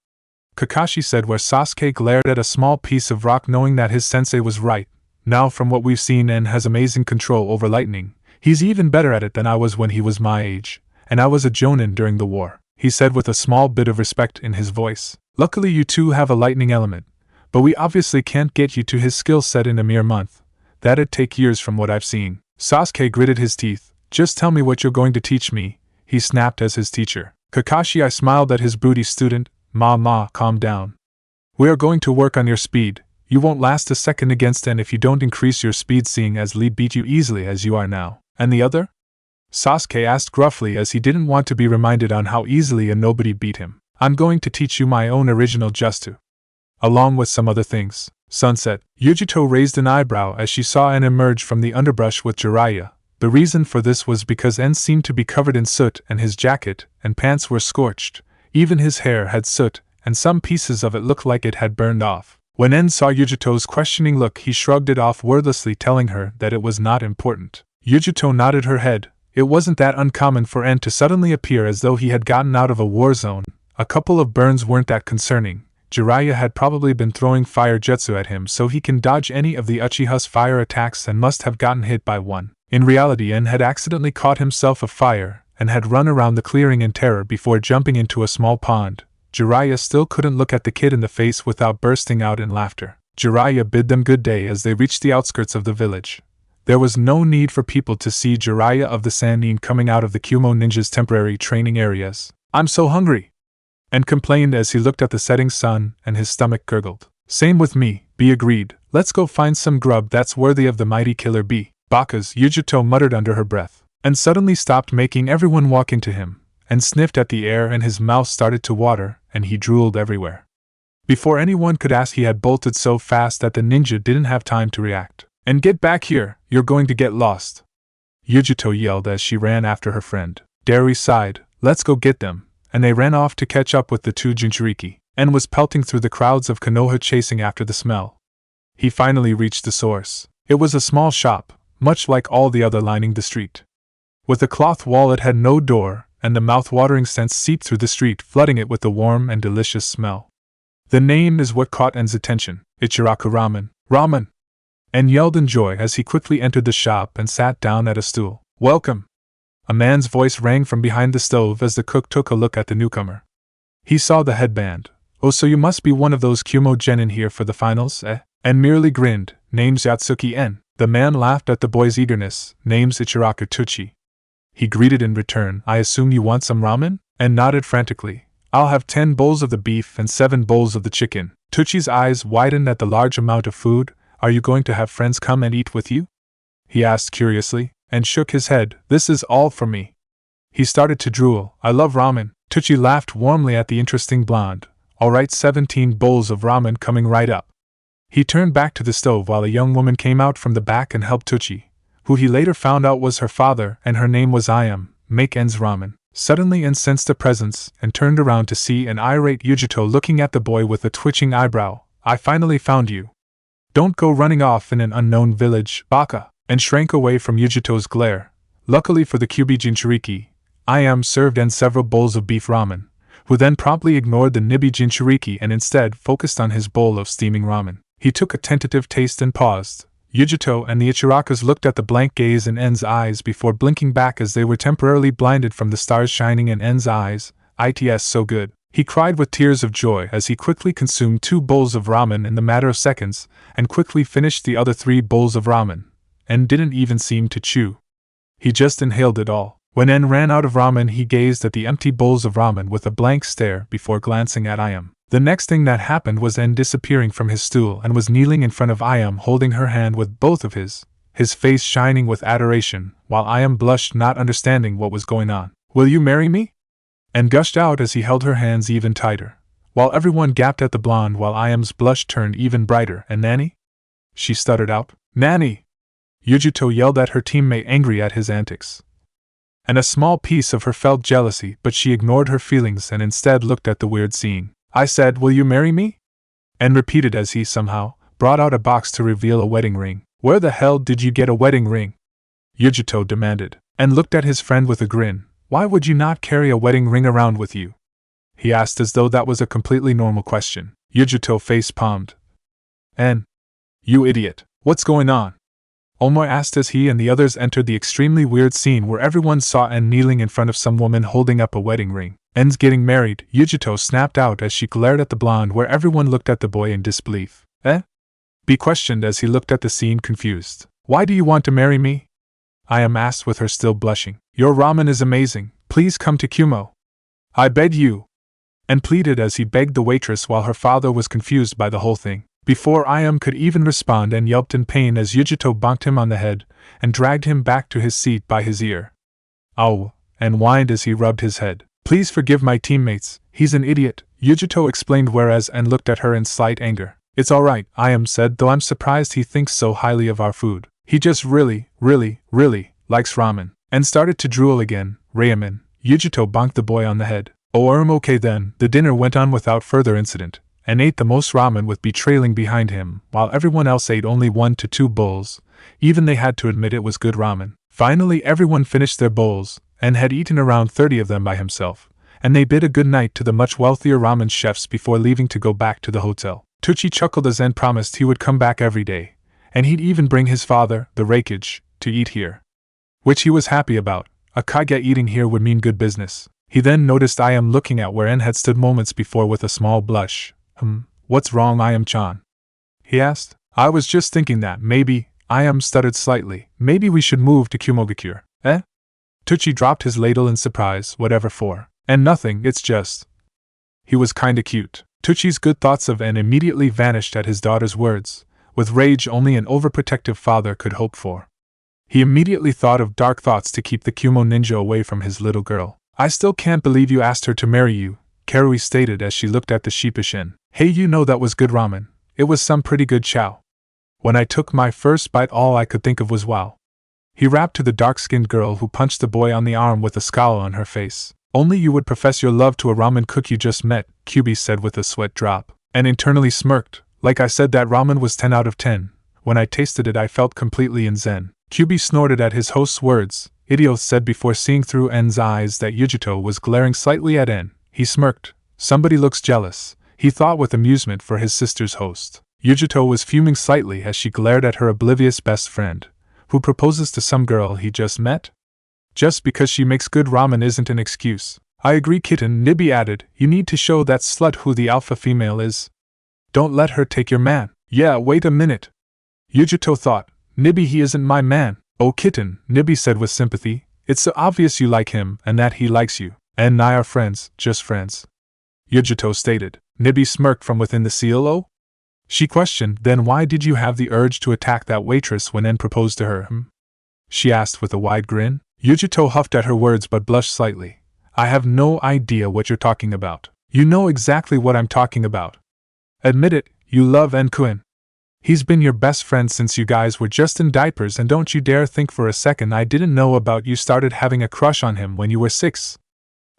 Kakashi said, where Sasuke glared at a small piece of rock knowing that his sensei was right. Now from what we've seen, En has amazing control over lightning. He's even better at it than I was when he was my age, and I was a jonin during the war, he said with a small bit of respect in his voice. Luckily you two have a lightning element, but we obviously can't get you to his skill set in a mere month. That'd take years from what I've seen. Sasuke gritted his teeth. Just tell me what you're going to teach me, he snapped as his teacher. Kakashi smiled at his broody student. Calm down. We are going to work on your speed. You won't last a second against En if you don't increase your speed, seeing as Lee beat you easily as you are now. And the other? Sasuke asked gruffly as he didn't want to be reminded on how easily a nobody beat him. I'm going to teach you my own original jutsu, along with some other things. Sunset. Yugito raised an eyebrow as she saw En emerge from the underbrush with Jiraiya. The reason for this was because En seemed to be covered in soot and his jacket and pants were scorched. Even his hair had soot, and some pieces of it looked like it had burned off. When En saw Yugito's questioning look, he shrugged it off wordlessly, telling her that it was not important. Yugito nodded her head. It wasn't that uncommon for En to suddenly appear as though he had gotten out of a war zone. A couple of burns weren't that concerning. Jiraiya had probably been throwing fire jutsu at him so he can dodge any of the Uchiha's fire attacks and must have gotten hit by one. In reality, En had accidentally caught himself a fire and had run around the clearing in terror before jumping into a small pond. Jiraiya still couldn't look at the kid in the face without bursting out in laughter. Jiraiya bid them good day as they reached the outskirts of the village. There was no need for people to see Jiraiya of the Sannin coming out of the Kumo ninjas' temporary training areas. "I'm so hungry!" and complained as he looked at the setting sun and his stomach gurgled. "Same with me," B agreed. "Let's go find some grub that's worthy of the mighty killer bee." "Bakas," Yugito muttered under her breath, and suddenly stopped, making everyone walk into him, and sniffed at the air, and his mouth started to water, and he drooled everywhere. Before anyone could ask, he had bolted so fast that the ninja didn't have time to react. "And get back here, you're going to get lost!" Yugito yelled as she ran after her friend. Dari sighed, "Let's go get them," and they ran off to catch up with the two Jinchuuriki, and was pelting through the crowds of Konoha chasing after the smell. He finally reached the source. It was a small shop, much like all the other lining the street. With a cloth wall, it had no door, and the mouth-watering scent seeped through the street, flooding it with a warm and delicious smell. The name is what caught En's attention. "Ichiraku Ramen! Ramen!" En yelled in joy as he quickly entered the shop and sat down at a stool. "Welcome!" A man's voice rang from behind the stove as the cook took a look at the newcomer. He saw the headband. "Oh, so you must be one of those Kumo genin here for the finals, eh?" And merely grinned. "Name's Yatsuki En." The man laughed at the boy's eagerness. "Name's Ichiraku Tuchi." He greeted in return. "I assume you want some ramen?" And nodded frantically. "I'll have 10 bowls of the beef and 7 bowls of the chicken." Tuchi's eyes widened at the large amount of food. "Are you going to have friends come and eat with you?" he asked curiously, and shook his head. "This is all for me." He started to drool. "I love ramen." Tuchi laughed warmly at the interesting blonde. "All right, 17 bowls of ramen coming right up." He turned back to the stove while a young woman came out from the back and helped Tuchi, who he later found out was her father, and her name was Ayam, make En's ramen. Suddenly En sensed a presence and turned around to see an irate Yugito looking at the boy with a twitching eyebrow. "I finally found you. Don't go running off in an unknown village, baka," and shrank away from Yugito's glare. Luckily for the Kyuubi Jinchuuriki, Ayam served En several bowls of beef ramen, who then promptly ignored the Nibi Jinchuuriki and instead focused on his bowl of steaming ramen. He took a tentative taste and paused. Yugito and the Ichirakas looked at the blank gaze in En's eyes before blinking back as they were temporarily blinded from the stars shining in En's eyes. "It's so good," he cried with tears of joy as he quickly consumed 2 bowls of ramen in the matter of seconds, and quickly finished the other 3 bowls of ramen, and didn't even seem to chew. He just inhaled it all. When En ran out of ramen, he gazed at the empty bowls of ramen with a blank stare before glancing at Ayam. The next thing that happened was En disappearing from his stool and was kneeling in front of Ayam, holding her hand with both of his face shining with adoration, while Ayam blushed, not understanding what was going on. "Will you marry me?" En gushed out as he held her hands even tighter, while everyone gaped at the blonde while Ayam's blush turned even brighter. "And Nanny?" she stuttered out. "Nanny!" Yugito yelled at her teammate, angry at his antics. And a small piece of her felt jealousy, but she ignored her feelings and instead looked at the weird scene. "I said, will you marry me?" En repeated as he somehow brought out a box to reveal a wedding ring. "Where the hell did you get a wedding ring?" Yugito demanded, and looked at his friend with a grin. "Why would you not carry a wedding ring around with you?" he asked, as though that was a completely normal question. Yugito face-palmed. "En, you idiot, what's going on?" Omoi asked as he and the others entered the extremely weird scene where everyone saw En kneeling in front of some woman holding up a wedding ring. "En's getting married," Yugito snapped out as she glared at the blonde, where everyone looked at the boy in disbelief. "Eh?" B questioned as he looked at the scene, confused. "Why do you want to marry me?" Ayam asked with her still blushing. "Your ramen is amazing, please come to Kumo. I beg you," En pleaded as he begged the waitress while her father was confused by the whole thing. Before Ayam could even respond, En yelped in pain as Yugito bonked him on the head and dragged him back to his seat by his ear. "Ow," En whined as he rubbed his head. "Please forgive my teammates, he's an idiot," Yugito explained, whereas En looked at her in slight anger. "It's alright," Ayam said, "though I'm surprised he thinks so highly of our food. He just really likes ramen." En started to drool again. "Ramen," Yugito bonked the boy on the head. "Oh, okay then." The dinner went on without further incident, and ate the most ramen with B trailing behind him, while everyone else ate only 1 to 2 bowls. Even they had to admit it was good ramen. Finally everyone finished their bowls, and had eaten around 30 of them by himself, and they bid a good night to the much wealthier ramen chefs before leaving to go back to the hotel. Tuchi chuckled as En promised he would come back every day, and he'd even bring his father, the Raikage, to eat here. Which he was happy about. A Kage eating here would mean good business. He then noticed Ayam looking at where En had stood moments before with a small blush. What's wrong, Ayam-chan?" he asked. "I was just thinking that, maybe," stuttered slightly. Maybe we should move to Kumogakure. Eh? Tucci dropped his ladle in surprise. Whatever for. And nothing, it's just. He was kinda cute. Tucci's good thoughts of N immediately vanished at his daughter's words, with rage only an overprotective father could hope for. He immediately thought of dark thoughts to keep the Kumo ninja away from his little girl. I still can't believe you asked her to marry you, Karui stated as she looked at the sheepish N. Hey, you know that was good ramen. It was some pretty good chow. When I took my first bite, all I could think of was wow. He rapped to the dark-skinned girl who punched the boy on the arm with a scowl on her face. Only you would profess your love to a ramen cook you just met, Kyuubi said with a sweat drop, and internally smirked. Like I said, that ramen was 10 out of 10. When I tasted it, I felt completely in zen. Kyuubi snorted at his host's words. Idiot said before seeing through N's eyes that Yugito was glaring slightly at N. He smirked. Somebody looks jealous, he thought with amusement for his sister's host. Yugito was fuming slightly as she glared at her oblivious best friend, who proposes to some girl he just met? Just because she makes good ramen isn't an excuse. I agree, kitten, Nibby added. You need to show that slut who the alpha female is. Don't let her take your man. Yeah, wait a minute. Yugito thought. Nibby, he isn't my man. Oh, kitten, Nibby said with sympathy. It's so obvious you like him and that he likes you. And I are friends, just friends. Yugito stated. Nibby smirked from within the CLO. She questioned, then why did you have the urge to attack that waitress when N proposed to her, She asked with a wide grin. Yugito huffed at her words but blushed slightly. I have no idea what you're talking about. You know exactly what I'm talking about. Admit it, you love N-kun. He's been your best friend since you guys were just in diapers, and don't you dare think for a second I didn't know about you started having a crush on him when you were 6.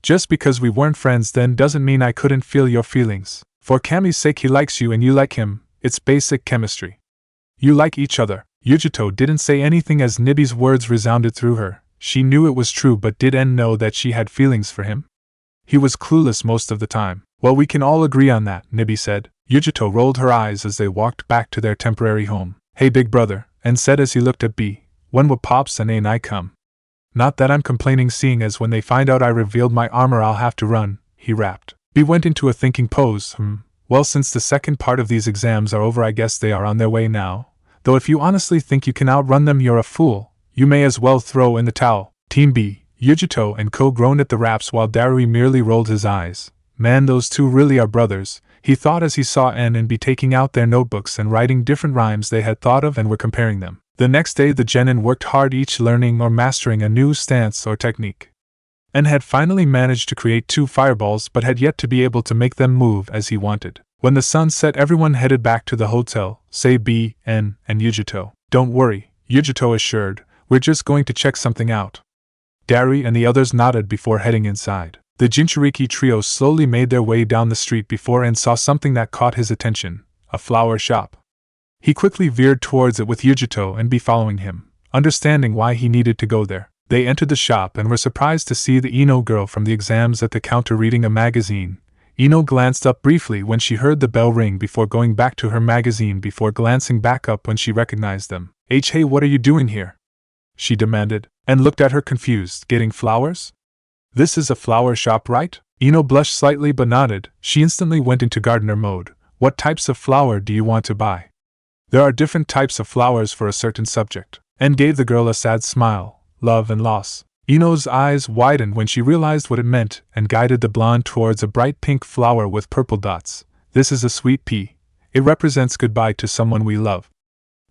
Just because we weren't friends then doesn't mean I couldn't feel your feelings. For Kami's sake, he likes you and you like him. It's basic chemistry. You like each other. Yugito didn't say anything as Nibby's words resounded through her. She knew it was true, but did N know that she had feelings for him? He was clueless most of the time. Well, we can all agree on that, Nibby said. Yugito rolled her eyes as they walked back to their temporary home. Hey, big brother, N said as he looked at B. When will Pops and I come? Not that I'm complaining, seeing as when they find out I revealed my armor I'll have to run, he rapped. B went into a thinking pose. Well, since the second part of these exams are over, I guess they are on their way now. Though if you honestly think you can outrun them, you're a fool. You may as well throw in the towel. Team B, Yugito and Co groaned at the raps while Darui merely rolled his eyes. Man, those two really are brothers, he thought as he saw N and B taking out their notebooks and writing different rhymes they had thought of and were comparing them. The next day the genin worked hard, each learning or mastering a new stance or technique. N had finally managed to create 2 fireballs but had yet to be able to make them move as he wanted. When the sun set, everyone headed back to the hotel, save B, N, and Yugito. Don't worry, Yugito assured, we're just going to check something out. Darui and the others nodded before heading inside. The Jinchuuriki trio slowly made their way down the street before N saw something that caught his attention, a flower shop. He quickly veered towards it with Yugito and B following him, understanding why he needed to go there. They entered the shop and were surprised to see the Ino girl from the exams at the counter reading a magazine. Ino glanced up briefly when she heard the bell ring before going back to her magazine before glancing back up when she recognized them. Hey, what are you doing here? She demanded, and looked at her confused. Getting flowers? This is a flower shop, right? Ino blushed slightly but nodded. She instantly went into gardener mode. What types of flower do you want to buy? There are different types of flowers for a certain subject. And gave the girl a sad smile. Love and loss. Ino's eyes widened when she realized what it meant and guided the blonde towards a bright pink flower with purple dots. This is a sweet pea. It represents goodbye to someone we love.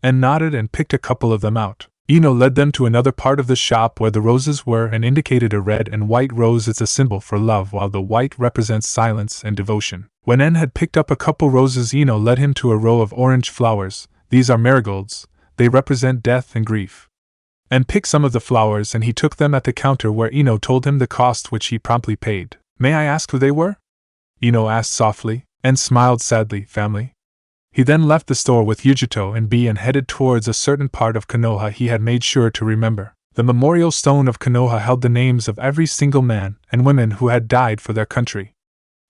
And nodded and picked a couple of them out. Ino led them to another part of the shop where the roses were and indicated a red and white rose is a symbol for love, while the white represents silence and devotion. When N had picked up a couple roses, Ino led him to a row of orange flowers. These are marigolds. They represent death and grief. And picked some of the flowers and he took them at the counter where Ino told him the cost, which he promptly paid. May I ask who they were? Ino asked softly, and smiled sadly. Family. He then left the store with Yugito and B and headed towards a certain part of Konoha he had made sure to remember. The memorial stone of Konoha held the names of every single man and woman who had died for their country.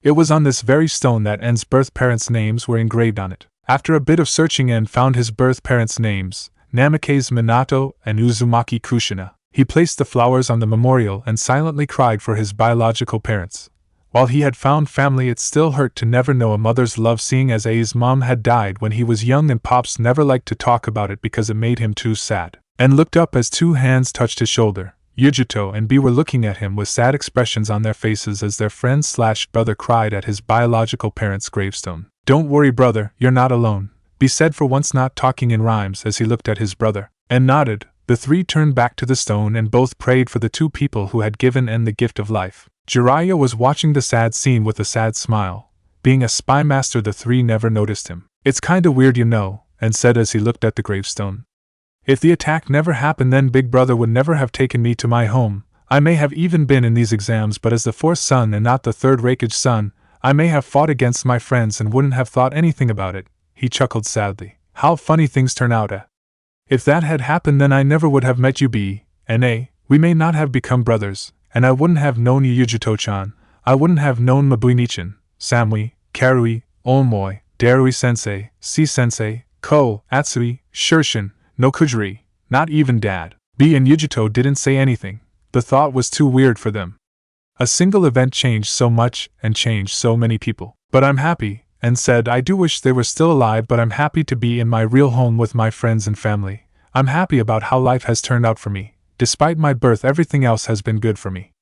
It was on this very stone that N's birth parents' names were engraved on it. After a bit of searching, N found his birth parents' names, Namikaze Minato and Uzumaki Kushina. He placed the flowers on the memorial and silently cried for his biological parents. While he had found family, it still hurt to never know a mother's love, seeing as A's mom had died when he was young and Pops never liked to talk about it because it made him too sad. And looked up as two hands touched his shoulder. Yugito and B were looking at him with sad expressions on their faces as their friend/brother cried at his biological parents' gravestone. "Don't worry, brother, you're not alone," B said, for once not talking in rhymes, as he looked at his brother, and nodded. The three turned back to the stone and both prayed for the two people who had given N the gift of life. Jiraiya was watching the sad scene with a sad smile. Being a spy master, the three never noticed him. "It's kinda weird, you know," and said as he looked at the gravestone. "If the attack never happened, then Big Brother would never have taken me to my home. I may have even been in these exams, but as the fourth son and not the third Raikage son, I may have fought against my friends and wouldn't have thought anything about it." He chuckled sadly. "How funny things turn out, eh? If that had happened, then I never would have met you, B and A. We may not have become brothers, and I wouldn't have known you, Yugito-chan. I wouldn't have known Mabui-nichan, Samui, Karui, Omoi, Darui-sensei, C-sensei, Ko, Atsui, Shurshin, no Kujiri, not even Dad." B and Yugito didn't say anything. The thought was too weird for them. A single event changed so much and changed so many people. "But I'm happy," and said, "I do wish they were still alive, but I'm happy to be in my real home with my friends and family. I'm happy about how life has turned out for me. Despite my birth, everything else has been good for me.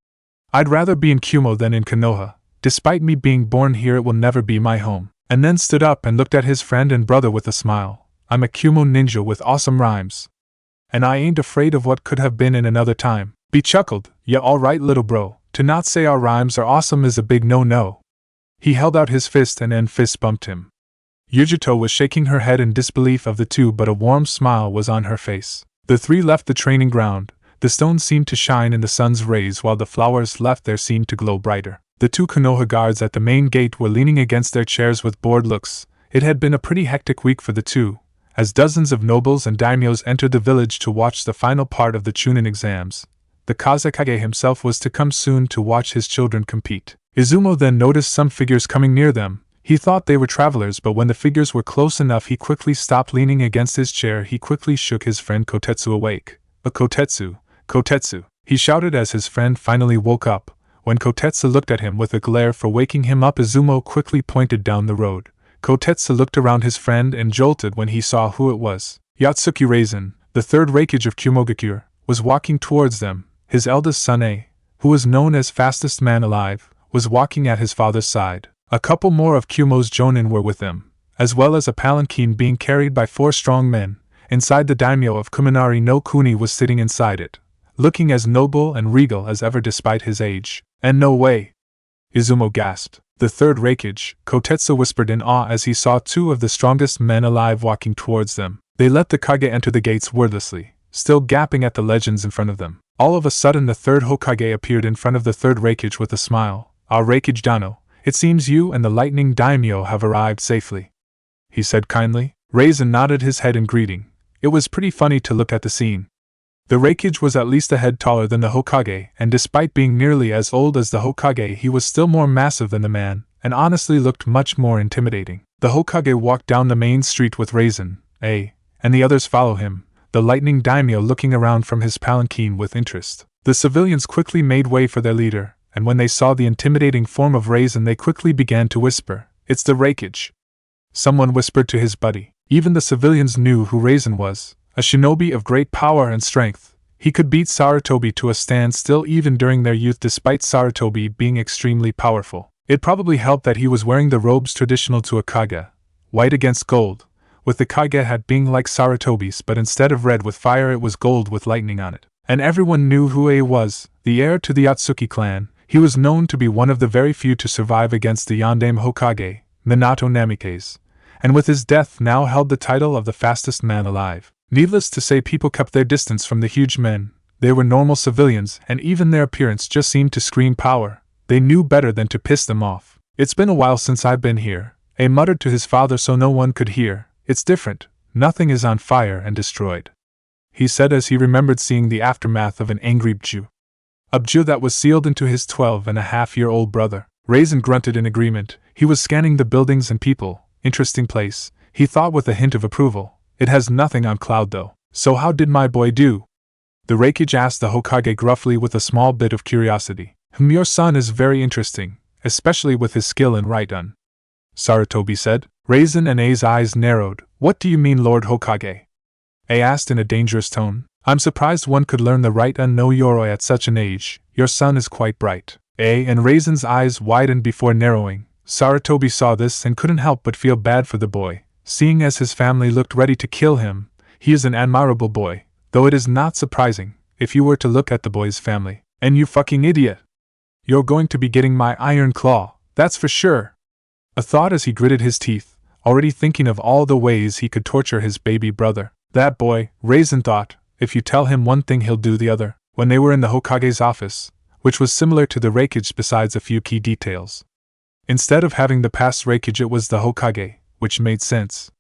I'd rather be in Kumo than in Konoha. Despite me being born here, it will never be my home." And then stood up and looked at his friend and brother with a smile. "I'm a Kumo ninja with awesome rhymes. And I ain't afraid of what could have been in another time." B chuckled. "Yeah, alright, little bro. To not say our rhymes are awesome is a big no-no." He held out his fist and N fist bumped him. Yugito was shaking her head in disbelief of the two, but a warm smile was on her face. The three left the training ground. The stones seemed to shine in the sun's rays, while the flowers left there seemed to glow brighter. The two Konoha guards at the main gate were leaning against their chairs with bored looks. It had been a pretty hectic week for the two, as dozens of nobles and daimyos entered the village to watch the final part of the Chunin exams. The Kage himself was to come soon to watch his children compete. Izumo then noticed some figures coming near them. He thought they were travelers, but when the figures were close enough, he quickly stopped leaning against his chair. He quickly shook his friend Kotetsu awake. "A Kotetsu, Kotetsu," he shouted as his friend finally woke up. When Kotetsu looked at him with a glare for waking him up, Izumo quickly pointed down the road. Kotetsu looked around his friend and jolted when he saw who it was. Yatsuki Raisin, the third Raikage of Kumogakure, was walking towards them. His eldest son A, who was known as fastest man alive, was walking at his father's side. A couple more of Kumo's jonin were with them, as well as a palanquin being carried by 4 strong men. Inside, the daimyo of Kuminari no Kuni was sitting inside it, looking as noble and regal as ever despite his age. "And no way!" Izumo gasped. "The third Raikage," Kotetsu whispered in awe as he saw 2 of the strongest men alive walking towards them. They let the Kage enter the gates wordlessly, still gaping at the legends in front of them. All of a sudden, the third Hokage appeared in front of the third Raikage with a smile. "Our Raikage Dano, it seems you and the Lightning Daimyo have arrived safely," he said kindly. Raisin nodded his head in greeting. It was pretty funny to look at the scene. The Raikage was at least a head taller than the Hokage, and despite being nearly as old as the Hokage, he was still more massive than the man, and honestly looked much more intimidating. The Hokage walked down the main street with Raisin, and the others follow him, the Lightning Daimyo looking around from his palanquin with interest. The civilians quickly made way for their leader, and when they saw the intimidating form of Raisin, they quickly began to whisper, "It's the Raikage." Someone whispered to his buddy. Even the civilians knew who Raisin was. A shinobi of great power and strength. He could beat Sarutobi to a standstill even during their youth, despite Sarutobi being extremely powerful. It probably helped that he was wearing the robes traditional to a Kage, white against gold, with the Kage hat being like Sarutobi's, but instead of red with fire it was gold with lightning on it. And everyone knew who A was, the heir to the Yatsuki clan. He was known to be one of the very few to survive against the Yondaime Hokage, Minato Namikaze, and with his death now held the title of the fastest man alive. Needless to say, people kept their distance from the huge men. They were normal civilians, and even their appearance just seemed to scream power. They knew better than to piss them off. "It's been a while since I've been here," A muttered to his father so no one could hear. "It's different. Nothing is on fire and destroyed," he said as he remembered seeing the aftermath of an angry Bju. A Bju that was sealed into his 12-and-a-half-year-old brother. Raisin grunted in agreement. He was scanning the buildings and people. Interesting place, he thought with a hint of approval. "It has nothing on Cloud though. So how did my boy do?" The Raikage asked the Hokage gruffly with a small bit of curiosity. "Your son is very interesting, especially with his skill in right-un. Sarutobi said. Raisin and A's eyes narrowed. What do you mean, Lord Hokage? A asked in a dangerous tone. I'm surprised one could learn the right-un no Yoroi at such an age. Your son is quite bright. A and Raisin's eyes widened before narrowing. Sarutobi saw this and couldn't help but feel bad for the boy, seeing as his family looked ready to kill him. He is an admirable boy, though it is not surprising, if you were to look at the boy's family. And you fucking idiot! You're going to be getting my iron claw, that's for sure! A thought as he gritted his teeth, already thinking of all the ways he could torture his baby brother. That boy, Raisin thought, if you tell him one thing he'll do the other. When they were in the Hokage's office, which was similar to the Raikage besides a few key details. Instead of having the past Raikage, it was the Hokage, which made sense.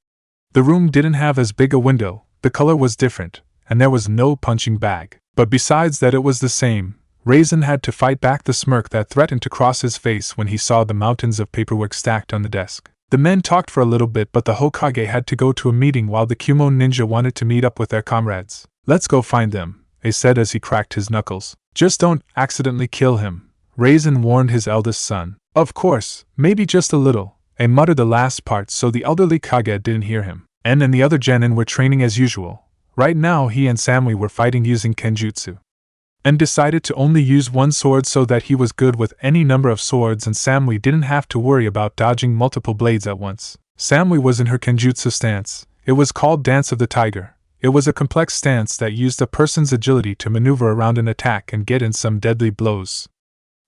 The room didn't have as big a window, the color was different, and there was no punching bag. But besides that, it was the same. Raisin had to fight back the smirk that threatened to cross his face when he saw the mountains of paperwork stacked on the desk. The men talked for a little bit, but the Hokage had to go to a meeting while the Kumo ninja wanted to meet up with their comrades. Let's go find them, he said as he cracked his knuckles. Just don't accidentally kill him, Raisin warned his eldest son. Of course, maybe just a little, he muttered the last part so the elderly Kage didn't hear him. En and the other genin were training as usual. Right now he and Samui were fighting using kenjutsu. En decided to only use one sword so that he was good with any number of swords and Samui didn't have to worry about dodging multiple blades at once. Samui was in her kenjutsu stance. It was called Dance of the Tiger. It was a complex stance that used a person's agility to maneuver around an attack and get in some deadly blows.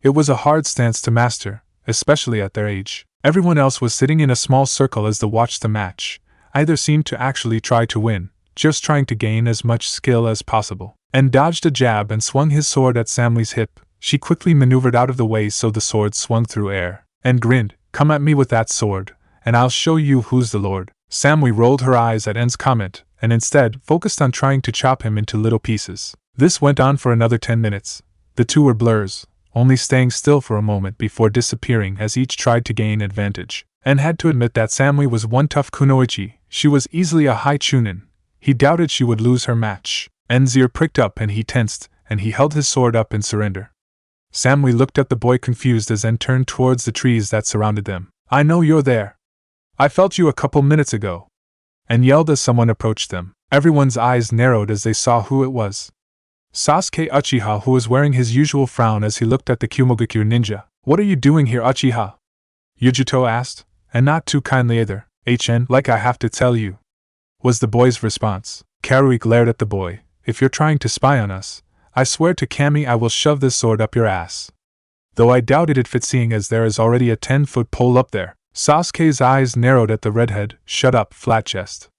It was a hard stance to master, especially at their age. Everyone else was sitting in a small circle as they watched the match. Either seemed to actually try to win, just trying to gain as much skill as possible. And dodged a jab and swung his sword at Samui's hip. She quickly maneuvered out of the way so the sword swung through air, and grinned, "Come at me with that sword, and I'll show you who's the lord." Samui rolled her eyes at En's comment, and instead focused on trying to chop him into little pieces. This went on for another 10 minutes. The two were blurs, only staying still for a moment before disappearing as each tried to gain advantage. En had to admit that Samui was one tough kunoichi. She was easily a high chunin. He doubted she would lose her match. En's ear pricked up and he tensed, and he held his sword up in surrender. Samui looked at the boy confused as En turned towards the trees that surrounded them. "I know you're there. I felt you a couple minutes ago," En yelled as someone approached them. Everyone's eyes narrowed as they saw who it was. Sasuke Uchiha, who was wearing his usual frown as he looked at the Kumogakure ninja. "What are you doing here, Uchiha?" Yugito asked, and not too kindly either. "HN, like I have to tell you," was the boy's response. Karui glared at the boy. "If you're trying to spy on us, I swear to Kami I will shove this sword up your ass." Though I doubted it fit seeing as there is already a 10-foot pole up there. Sasuke's eyes narrowed at the redhead. "Shut up, flat chest,"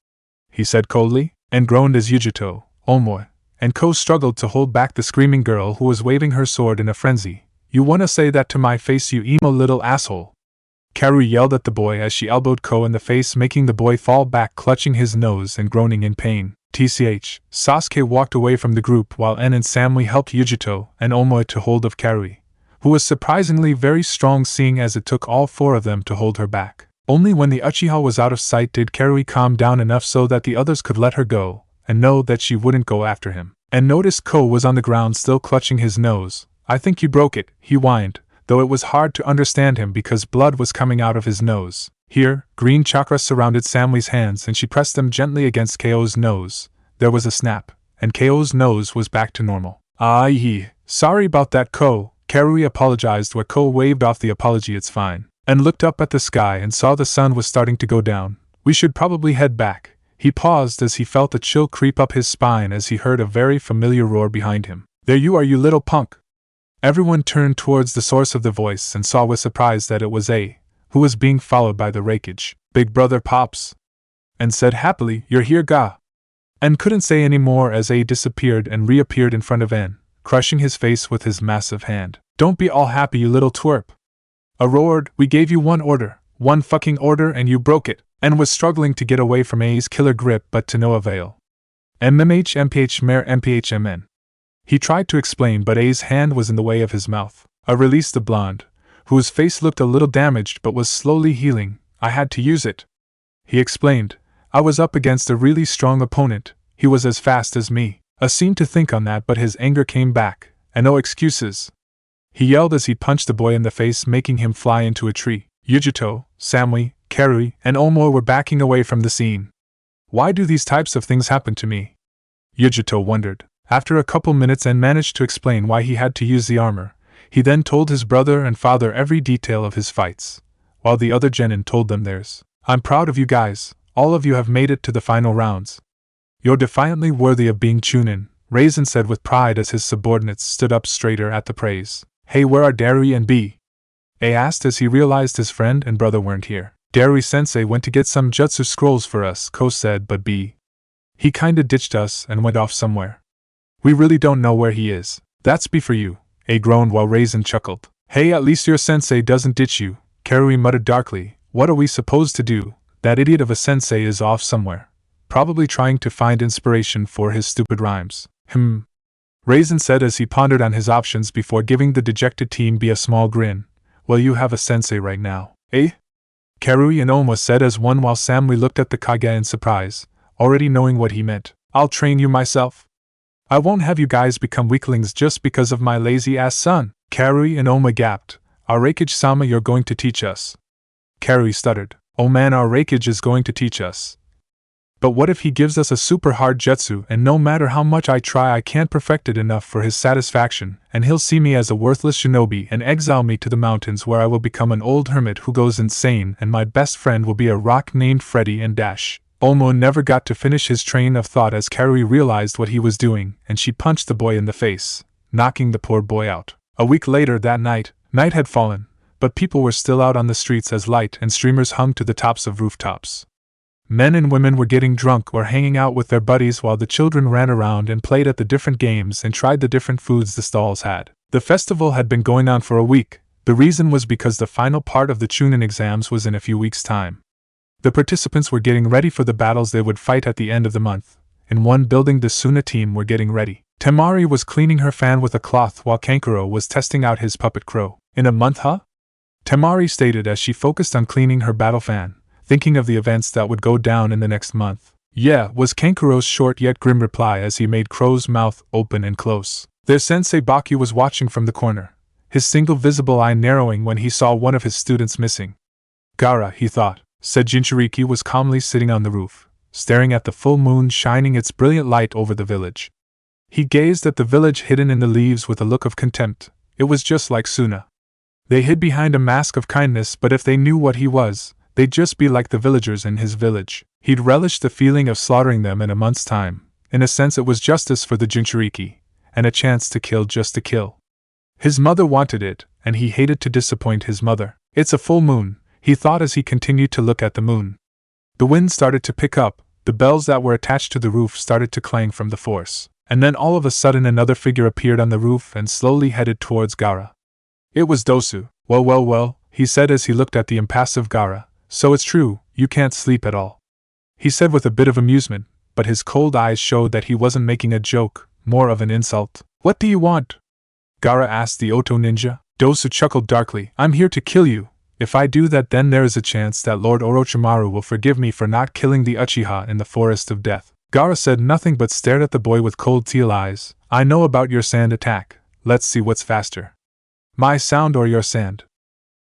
he said coldly, and groaned as Yugito, Omoi, and Ko struggled to hold back the screaming girl who was waving her sword in a frenzy. "You wanna say that to my face, you emo little asshole?" Karui yelled at the boy as she elbowed Ko in the face, making the boy fall back, clutching his nose and groaning in pain. TCH, Sasuke walked away from the group while En and Samui helped Yugito and Omoi to hold of Karui, who was surprisingly very strong seeing as it took all four of them to hold her back. Only when the Uchiha was out of sight did Karui calm down enough so that the others could let her go, and know that she wouldn't go after him. And noticed Ko was on the ground still clutching his nose. "I think you broke it," he whined, though it was hard to understand him because blood was coming out of his nose. Here, green chakra surrounded Samui's hands and she pressed them gently against Ko's nose. There was a snap, and Ko's nose was back to normal. Sorry about that, Ko," Karui apologized where Ko waved off the apology. "It's fine," and looked up at the sky and saw the sun was starting to go down. "We should probably head back." He paused as he felt a chill creep up his spine as he heard a very familiar roar behind him. "There you are, you little punk!" Everyone turned towards the source of the voice and saw with surprise that it was A, who was being followed by the Raikage. "Big brother Pops," and said happily, "You're here, Ga." And couldn't say any more as A disappeared and reappeared in front of En, crushing his face with his massive hand. "Don't be all happy, you little twerp." A roared, "We gave you one fucking order and you broke it," and was struggling to get away from A's killer grip but to no avail. MMH MPH Mer MPHMN. He tried to explain but A's hand was in the way of his mouth. I released the blonde, whose face looked a little damaged but was slowly healing. "I had to use it," he explained. "I was up against a really strong opponent. He was as fast as me." A seemed to think on that but his anger came back, and no excuses. he yelled as he punched the boy in the face, making him fly into a tree. Yugito, Samui, Karui, and Omoi were backing away from the scene. Why do these types of things happen to me? Yugito wondered. After a couple minutes and managed to explain why he had to use the armor, he then told his brother and father every detail of his fights, while the other genin told them theirs. I'm proud of you guys, all of you have made it to the final rounds. You're defiantly worthy of being Chunin, Raisin said with pride as his subordinates stood up straighter at the praise. Hey, where are Darui and B? A asked as he realized his friend and brother weren't here. Darui-sensei went to get some jutsu scrolls for us, Ko said, but B. He kinda ditched us and went off somewhere. We really don't know where he is. That's B for you, A groaned while Raisin chuckled. Hey, at least your sensei doesn't ditch you, Karui muttered darkly. What are we supposed to do? That idiot of a sensei is off somewhere, probably trying to find inspiration for his stupid rhymes. Raisin said as he pondered on his options before giving the dejected team B a small grin. Well, you have a sensei right now, eh? Karui and Oma said as one while Samui looked at the Kage in surprise, already knowing what he meant. I'll train you myself. I won't have you guys become weaklings just because of my lazy-ass son. Karui and Oma gasped. Our Raikage-sama, you're going to teach us. Karui stuttered. Oh man, our Raikage is going to teach us. But what if he gives us a super hard jutsu and no matter how much I try I can't perfect it enough for his satisfaction, and he'll see me as a worthless shinobi and exile me to the mountains where I will become an old hermit who goes insane and my best friend will be a rock named Freddy and Dash. Omo never got to finish his train of thought as Karui realized what he was doing and she punched the boy in the face, knocking the poor boy out. A week later that night had fallen, but people were still out on the streets as light and streamers hung to the tops of rooftops. Men and women were getting drunk or hanging out with their buddies while the children ran around and played at the different games and tried the different foods the stalls had. The festival had been going on for a week. The reason was because the final part of the Chunin exams was in a few weeks' time. The participants were getting ready for the battles they would fight at the end of the month. In one building the Suna team were getting ready. Temari was cleaning her fan with a cloth while Kankuro was testing out his puppet crow. In a month, huh? Temari stated as she focused on cleaning her battle fan, thinking of the events that would go down in the next month. Yeah, was Kankuro's short yet grim reply as he made Crow's mouth open and close. Their sensei Bakyu was watching from the corner, his single visible eye narrowing when he saw one of his students missing. Gaara, he thought, said Jinchuuriki was calmly sitting on the roof, staring at the full moon shining its brilliant light over the village. He gazed at the village hidden in the leaves with a look of contempt. It was just like Suna. They hid behind a mask of kindness, but if they knew what he was, they'd just be like the villagers in his village. He'd relish the feeling of slaughtering them in a month's time. In a sense it was justice for the Jinchuuriki, and a chance to kill just to kill. His mother wanted it, and he hated to disappoint his mother. It's a full moon, he thought as he continued to look at the moon. The wind started to pick up, the bells that were attached to the roof started to clang from the force, and then all of a sudden another figure appeared on the roof and slowly headed towards Gaara. It was Dosu. Well, he said as he looked at the impassive Gaara. So it's true, you can't sleep at all. He said with a bit of amusement, but his cold eyes showed that he wasn't making a joke, more of an insult. What do you want? Gaara asked the Oto ninja. Dosu chuckled darkly. I'm here to kill you. If I do that, then there is a chance that Lord Orochimaru will forgive me for not killing the Uchiha in the Forest of Death. Gaara said nothing but stared at the boy with cold teal eyes. I know about your sand attack. Let's see what's faster. My sound or your sand?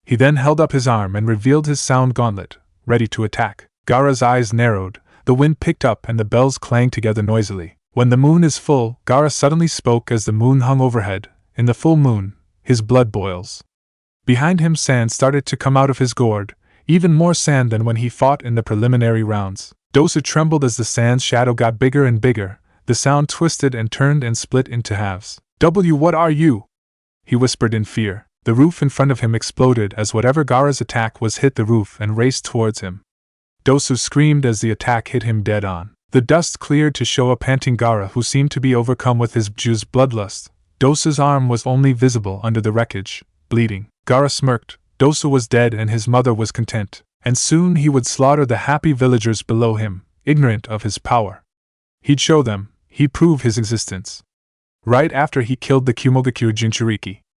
He then held up his arm and revealed his sound gauntlet, ready to attack. Gaara's eyes narrowed, the wind picked up and the bells clanged together noisily. When the moon is full, Gaara suddenly spoke as the moon hung overhead. In the full moon, his blood boils. Behind him sand started to come out of his gourd, even more sand than when he fought in the preliminary rounds. Dosu trembled as the sand's shadow got bigger and bigger, the sound twisted and turned and split into halves. What are you? He whispered in fear. The roof in front of him exploded as whatever Gaara's attack was hit the roof and raced towards him. Dosu screamed as the attack hit him dead on. The dust cleared to show a panting Gaara who seemed to be overcome with his Ju's bloodlust. Dosu's arm was only visible under the wreckage, bleeding. Gaara smirked. Dosu was dead and his mother was content, and soon he would slaughter the happy villagers below him, ignorant of his power. He'd show them, he'd prove his existence. Right after he killed the Kumogakure Jinchuuriki.